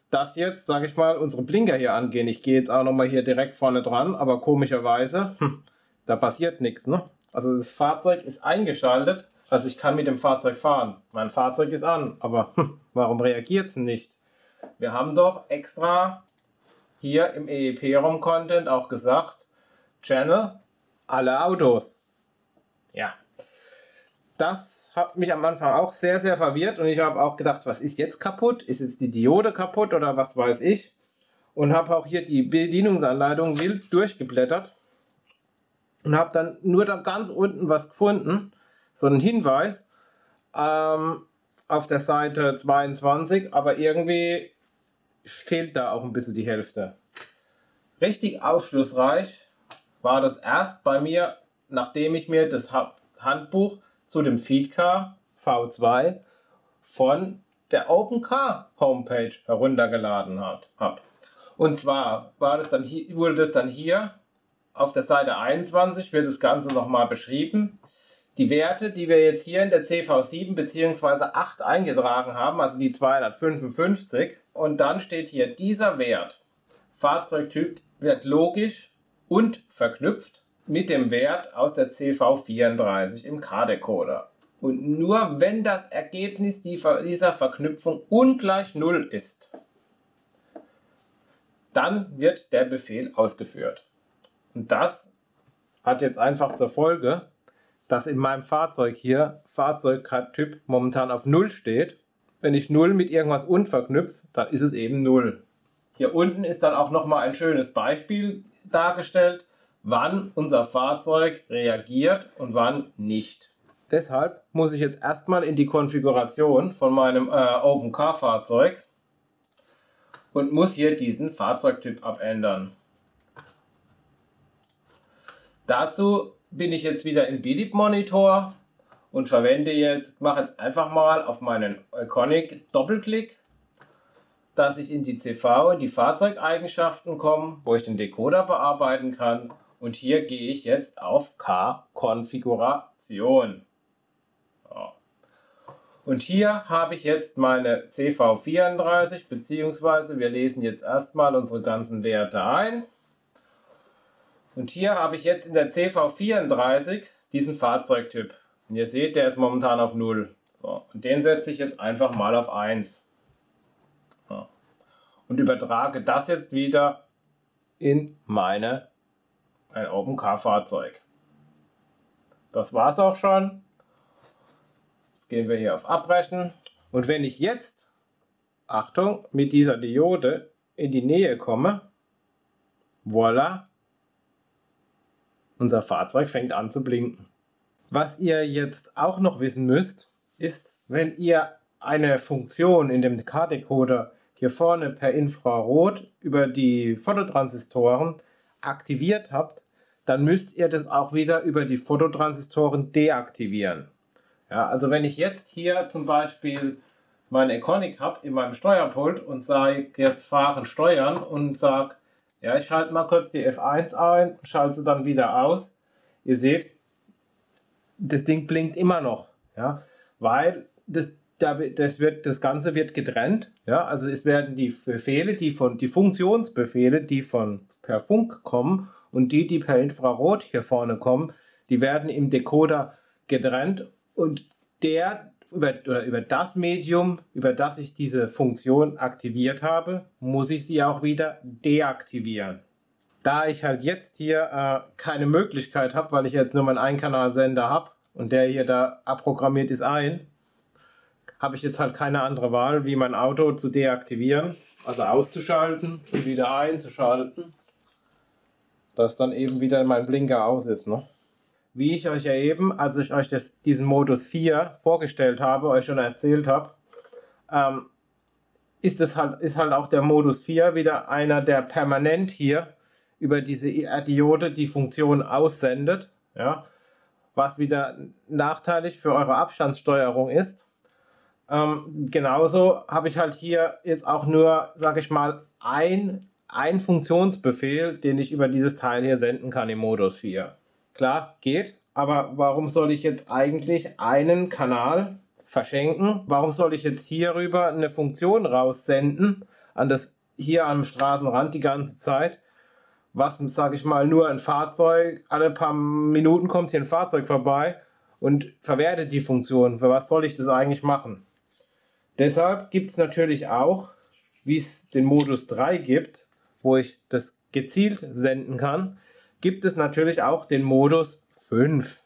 dass jetzt, sage ich mal, unsere Blinker hier angehen. Ich gehe jetzt auch noch mal hier direkt vorne dran, aber komischerweise, da passiert nichts. Ne? Also das Fahrzeug ist eingeschaltet, also ich kann mit dem Fahrzeug fahren. Mein Fahrzeug ist an, aber warum reagiert es nicht? Wir haben doch extra hier im EEPROM-Content auch gesagt, Channel, alle Autos. Ja, das hat mich am Anfang auch sehr, sehr verwirrt und ich habe auch gedacht, was ist jetzt kaputt? Ist jetzt die Diode kaputt oder was weiß ich? Und habe auch hier die Bedienungsanleitung wild durchgeblättert und habe dann nur da ganz unten was gefunden, so einen Hinweis auf der Seite 22, aber irgendwie fehlt da auch ein bisschen die Hälfte. Richtig aufschlussreich war das erst bei mir, nachdem ich mir das Handbuch zu dem Feedcar V2 von der OpenCar Homepage heruntergeladen habe. Und zwar wurde das dann hier auf der Seite 21 wird das Ganze nochmal beschrieben. Die Werte, die wir jetzt hier in der CV7 bzw. 8 eingetragen haben, also die 255, und dann steht hier dieser Wert Fahrzeugtyp wird logisch und verknüpft mit dem Wert aus der CV34 im K-Decoder. Und nur wenn das Ergebnis dieser Verknüpfung ungleich 0 ist, dann wird der Befehl ausgeführt. Und das hat jetzt einfach zur Folge, dass in meinem Fahrzeug hier Fahrzeugtyp momentan auf 0 steht. Wenn ich 0 mit irgendwas unverknüpfe, dann ist es eben 0. Hier unten ist dann auch nochmal ein schönes Beispiel dargestellt, wann unser Fahrzeug reagiert und wann nicht. Deshalb muss ich jetzt erstmal in die Konfiguration von meinem OpenCar-Fahrzeug und muss hier diesen Fahrzeugtyp abändern. Dazu bin ich jetzt wieder im BIDIP-Monitor und mache jetzt einfach mal auf meinen Iconic Doppelklick, dass ich in die CV, in die Fahrzeugeigenschaften komme, wo ich den Decoder bearbeiten kann. Und hier gehe ich jetzt auf K-Konfiguration. So. Und hier habe ich jetzt meine CV34, beziehungsweise wir lesen jetzt erstmal unsere ganzen Werte ein. Und hier habe ich jetzt in der CV34 diesen Fahrzeugtyp. Und ihr seht, der ist momentan auf 0. So. Und den setze ich jetzt einfach mal auf 1. So. Und übertrage das jetzt wieder in ein OpenCar-Fahrzeug. Das war es auch schon. Jetzt gehen wir hier auf Abbrechen. Und wenn ich jetzt, Achtung, mit dieser Diode in die Nähe komme, voilà, unser Fahrzeug fängt an zu blinken. Was ihr jetzt auch noch wissen müsst, ist, wenn ihr eine Funktion in dem K-Decoder hier vorne per Infrarot über die Phototransistoren aktiviert habt, dann müsst ihr das auch wieder über die Phototransistoren deaktivieren. Ja, also wenn ich jetzt hier zum Beispiel mein Iconic habe in meinem Steuerpult und sage jetzt fahren, steuern und sage, ja, ich schalte mal kurz die F1 ein, schalte sie dann wieder aus. Ihr seht, das Ding blinkt immer noch, ja, weil das Ganze wird getrennt. Ja, also es werden die Befehle, die Funktionsbefehle, die per Funk kommen und die per Infrarot hier vorne kommen, die werden im Decoder getrennt und über das Medium, über das ich diese Funktion aktiviert habe, muss ich sie auch wieder deaktivieren. Da ich halt jetzt hier keine Möglichkeit habe, weil ich jetzt nur meinen Einkanalsender habe und der hier da abprogrammiert ist habe ich jetzt halt keine andere Wahl, wie mein Auto zu deaktivieren, also auszuschalten und wieder einzuschalten, dass dann eben wieder mein Blinker aus ist, ne? Wie ich euch ja eben, als ich euch diesen Modus 4 vorgestellt habe, euch schon erzählt habe, ist halt auch der Modus 4 wieder einer, der permanent hier über diese IR-Diode die Funktion aussendet, ja, was wieder nachteilig für eure Abstandssteuerung ist. Genauso habe ich halt hier jetzt auch nur, sage ich mal, ein Funktionsbefehl, den ich über dieses Teil hier senden kann im Modus 4. Klar, geht, aber warum soll ich jetzt eigentlich einen Kanal verschenken? Warum soll ich jetzt hierüber eine Funktion raussenden, hier am Straßenrand die ganze Zeit? Was, sage ich mal, nur ein Fahrzeug, alle paar Minuten kommt hier ein Fahrzeug vorbei und verwertet die Funktion. Für was soll ich das eigentlich machen? Deshalb gibt es natürlich auch, wie es den Modus 3 gibt, wo ich das gezielt senden kann, gibt es natürlich auch den Modus 5.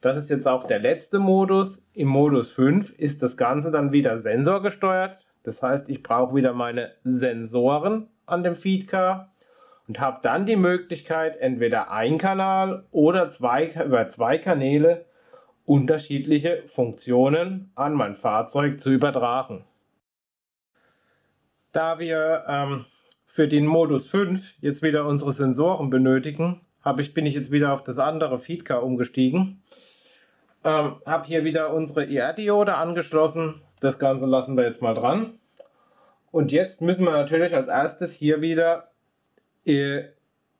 Das ist jetzt auch der letzte Modus. Im Modus 5 ist das Ganze dann wieder sensorgesteuert. Das heißt, ich brauche wieder meine Sensoren an dem Feedcar und habe dann die Möglichkeit, entweder ein Kanal oder über zwei Kanäle unterschiedliche Funktionen an mein Fahrzeug zu übertragen. Da wir für den Modus 5 jetzt wieder unsere Sensoren benötigen, bin ich jetzt wieder auf das andere Feedcar umgestiegen. Habe hier wieder unsere IR-Diode angeschlossen. Das Ganze lassen wir jetzt mal dran. Und jetzt müssen wir natürlich als erstes hier wieder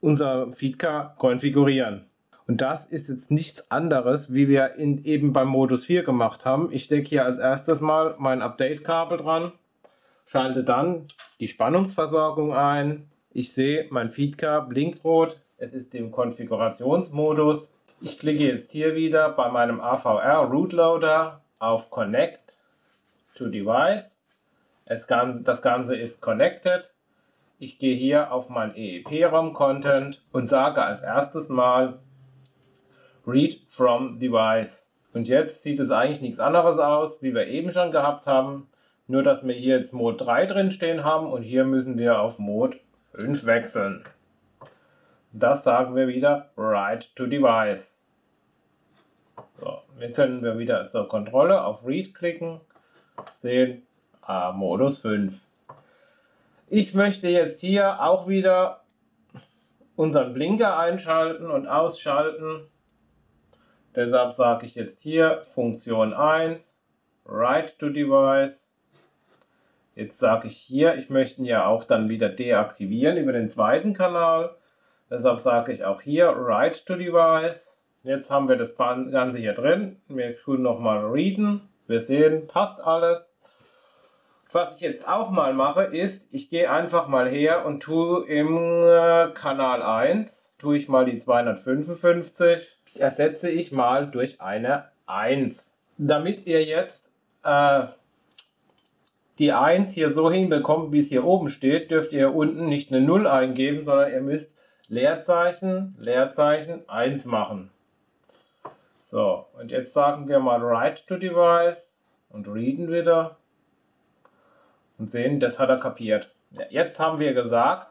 unser Feedcar konfigurieren. Und das ist jetzt nichts anderes, wie wir eben beim Modus 4 gemacht haben. Ich stecke hier als erstes mal mein Update-Kabel dran, schalte dann die Spannungsversorgung ein. Ich sehe, mein Feedcar blinkt rot. Es ist im Konfigurationsmodus. Ich klicke jetzt hier wieder bei meinem AVR Root Loader auf Connect to Device. Das Ganze ist connected. Ich gehe hier auf mein EEPROM Content und sage als erstes mal Read from Device. Und jetzt sieht es eigentlich nichts anderes aus, wie wir eben schon gehabt haben. Nur, dass wir hier jetzt Mode 3 drin stehen haben und hier müssen wir auf Mode 5 wechseln. Das sagen wir wieder Write to Device. So, wir können wieder zur Kontrolle auf Read klicken, sehen Modus 5. Ich möchte jetzt hier auch wieder unseren Blinker einschalten und ausschalten. Deshalb sage ich jetzt hier Funktion 1, Write to Device. Jetzt sage ich hier, ich möchte ihn ja auch dann wieder deaktivieren über den zweiten Kanal. Deshalb sage ich auch hier Write to Device. Jetzt haben wir das Ganze hier drin. Wir tun nochmal readen. Wir sehen, passt alles. Was ich jetzt auch mal mache, ist, ich gehe einfach mal her und tue im Kanal 1, tue ich mal die 255, ersetze ich mal durch eine 1. Damit ihr jetzt die 1 hier so hinbekommt, wie es hier oben steht, dürft ihr unten nicht eine 0 eingeben, sondern ihr müsst Leerzeichen, Leerzeichen 1 machen. So, und jetzt sagen wir mal Write to Device und readen wieder und sehen, das hat er kapiert. Ja, jetzt haben wir gesagt,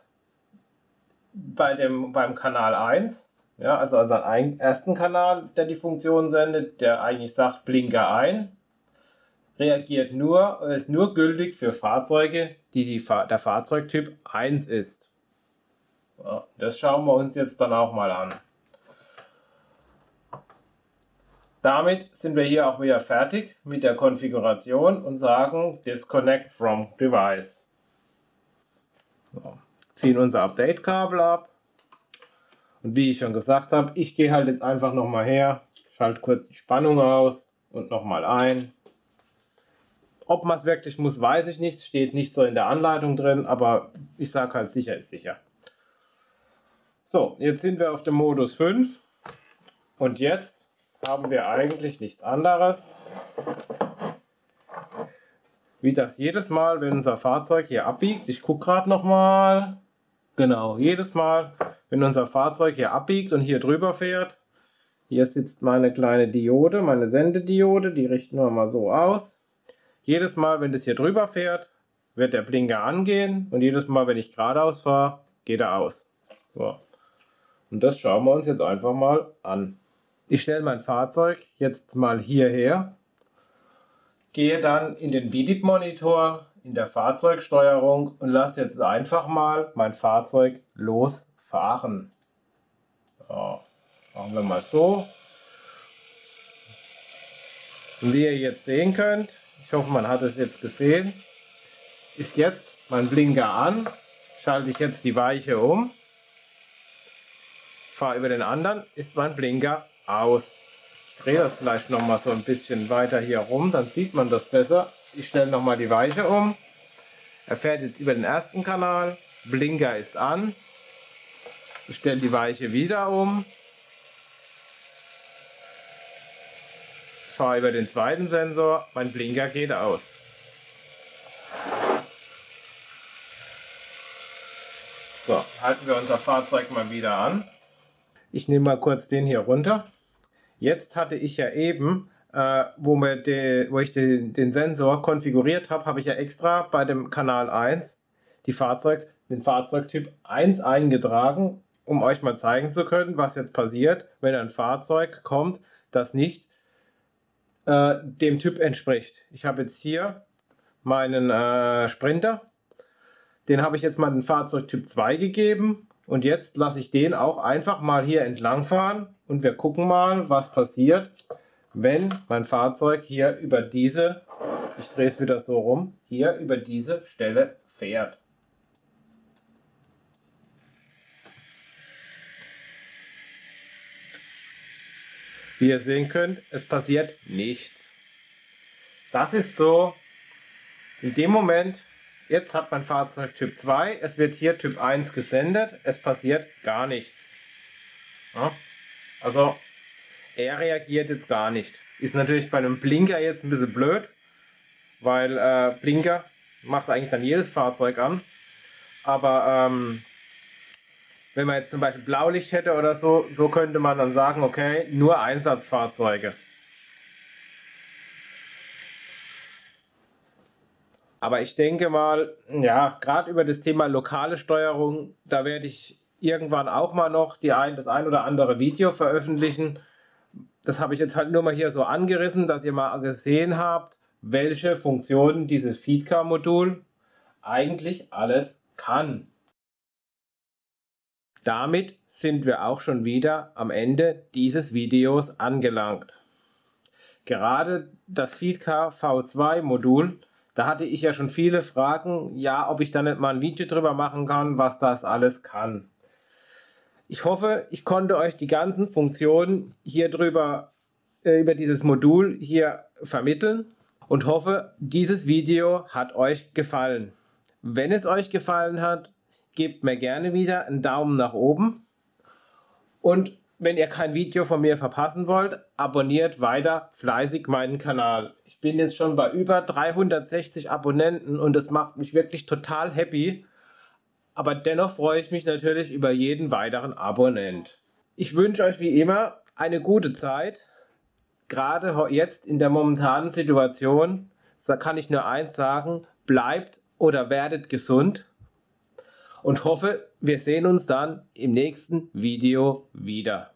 beim Kanal 1, ja, also unseren ersten Kanal, der die Funktion sendet, der eigentlich sagt Blinker ein, ist nur gültig für Fahrzeuge, der Fahrzeugtyp 1 ist. Ja, das schauen wir uns jetzt dann auch mal an. Damit sind wir hier auch wieder fertig mit der Konfiguration und sagen Disconnect from Device. So, ziehen unser Update-Kabel ab. Und wie ich schon gesagt habe, ich gehe halt jetzt einfach nochmal her, schalte kurz die Spannung aus und nochmal ein. Ob man es wirklich muss, weiß ich nicht. Steht nicht so in der Anleitung drin, aber ich sage halt, sicher ist sicher. So, jetzt sind wir auf dem Modus 5 und jetzt haben wir eigentlich nichts anderes, wie das jedes Mal, wenn unser Fahrzeug hier abbiegt, ich gucke gerade nochmal, genau, jedes Mal, wenn unser Fahrzeug hier abbiegt und hier drüber fährt, hier sitzt meine kleine Diode, meine Sendediode, die richten wir mal so aus. Jedes Mal, wenn das hier drüber fährt, wird der Blinker angehen und jedes Mal, wenn ich geradeaus fahre, geht er aus. So. Und das schauen wir uns jetzt einfach mal an. Ich stelle mein Fahrzeug jetzt mal hierher, gehe dann in den BDIP-Monitor, in der Fahrzeugsteuerung und lasse jetzt einfach mal mein Fahrzeug losfahren. So, machen wir mal so. Und wie ihr jetzt sehen könnt, ich hoffe, man hat es jetzt gesehen, ist jetzt mein Blinker an, schalte ich jetzt die Weiche um, fahre über den anderen, ist mein Blinker aus. Ich drehe das vielleicht noch mal so ein bisschen weiter hier rum, dann sieht man das besser. Ich stelle noch mal die Weiche um. Er fährt jetzt über den ersten Kanal, Blinker ist an. Ich stelle die Weiche wieder um. Fahre über den zweiten Sensor, mein Blinker geht aus. So, halten wir unser Fahrzeug mal wieder an. Ich nehme mal kurz den hier runter. Jetzt hatte ich ja eben, wo ich den Sensor konfiguriert habe, habe ich ja extra bei dem Kanal 1 den Fahrzeugtyp 1 eingetragen, um euch mal zeigen zu können, was jetzt passiert, wenn ein Fahrzeug kommt, das nicht dem Typ entspricht. Ich habe jetzt hier meinen Sprinter, den habe ich jetzt mal den Fahrzeugtyp 2 gegeben und jetzt lasse ich den auch einfach mal hier entlang fahren und wir gucken mal, was passiert, wenn mein Fahrzeug hier über diese, ich drehe es wieder so rum, hier über diese Stelle fährt. Wie ihr sehen könnt, es passiert nichts. Das ist so in dem Moment, Jetzt hat mein Fahrzeug Typ 2, es wird hier Typ 1 gesendet, es passiert gar nichts. Ja, also er reagiert jetzt gar nicht. Ist natürlich bei einem Blinker jetzt ein bisschen blöd, weil Blinker macht eigentlich dann jedes Fahrzeug an. Aber wenn man jetzt zum Beispiel Blaulicht hätte oder so, so könnte man dann sagen, okay, nur Einsatzfahrzeuge. Aber ich denke mal, ja, gerade über das Thema lokale Steuerung, da werde ich irgendwann auch mal noch das ein oder andere Video veröffentlichen. Das habe ich jetzt halt nur mal hier so angerissen, dass ihr mal gesehen habt, welche Funktionen dieses Feedcar-Modul eigentlich alles kann. Damit sind wir auch schon wieder am Ende dieses Videos angelangt. Gerade das Feedcar V2 Modul, da hatte ich ja schon viele Fragen, ja, ob ich da nicht mal ein Video drüber machen kann, was das alles kann. Ich hoffe, ich konnte euch die ganzen Funktionen hier drüber, über dieses Modul hier vermitteln und hoffe, dieses Video hat euch gefallen. Wenn es euch gefallen hat, gebt mir gerne wieder einen Daumen nach oben und wenn ihr kein Video von mir verpassen wollt, abonniert weiter fleißig meinen Kanal. Ich bin jetzt schon bei über 360 Abonnenten und das macht mich wirklich total happy. Aber dennoch freue ich mich natürlich über jeden weiteren Abonnent. Ich wünsche euch wie immer eine gute Zeit. Gerade jetzt in der momentanen Situation, da kann ich nur eins sagen, bleibt oder werdet gesund. Und hoffe, wir sehen uns dann im nächsten Video wieder.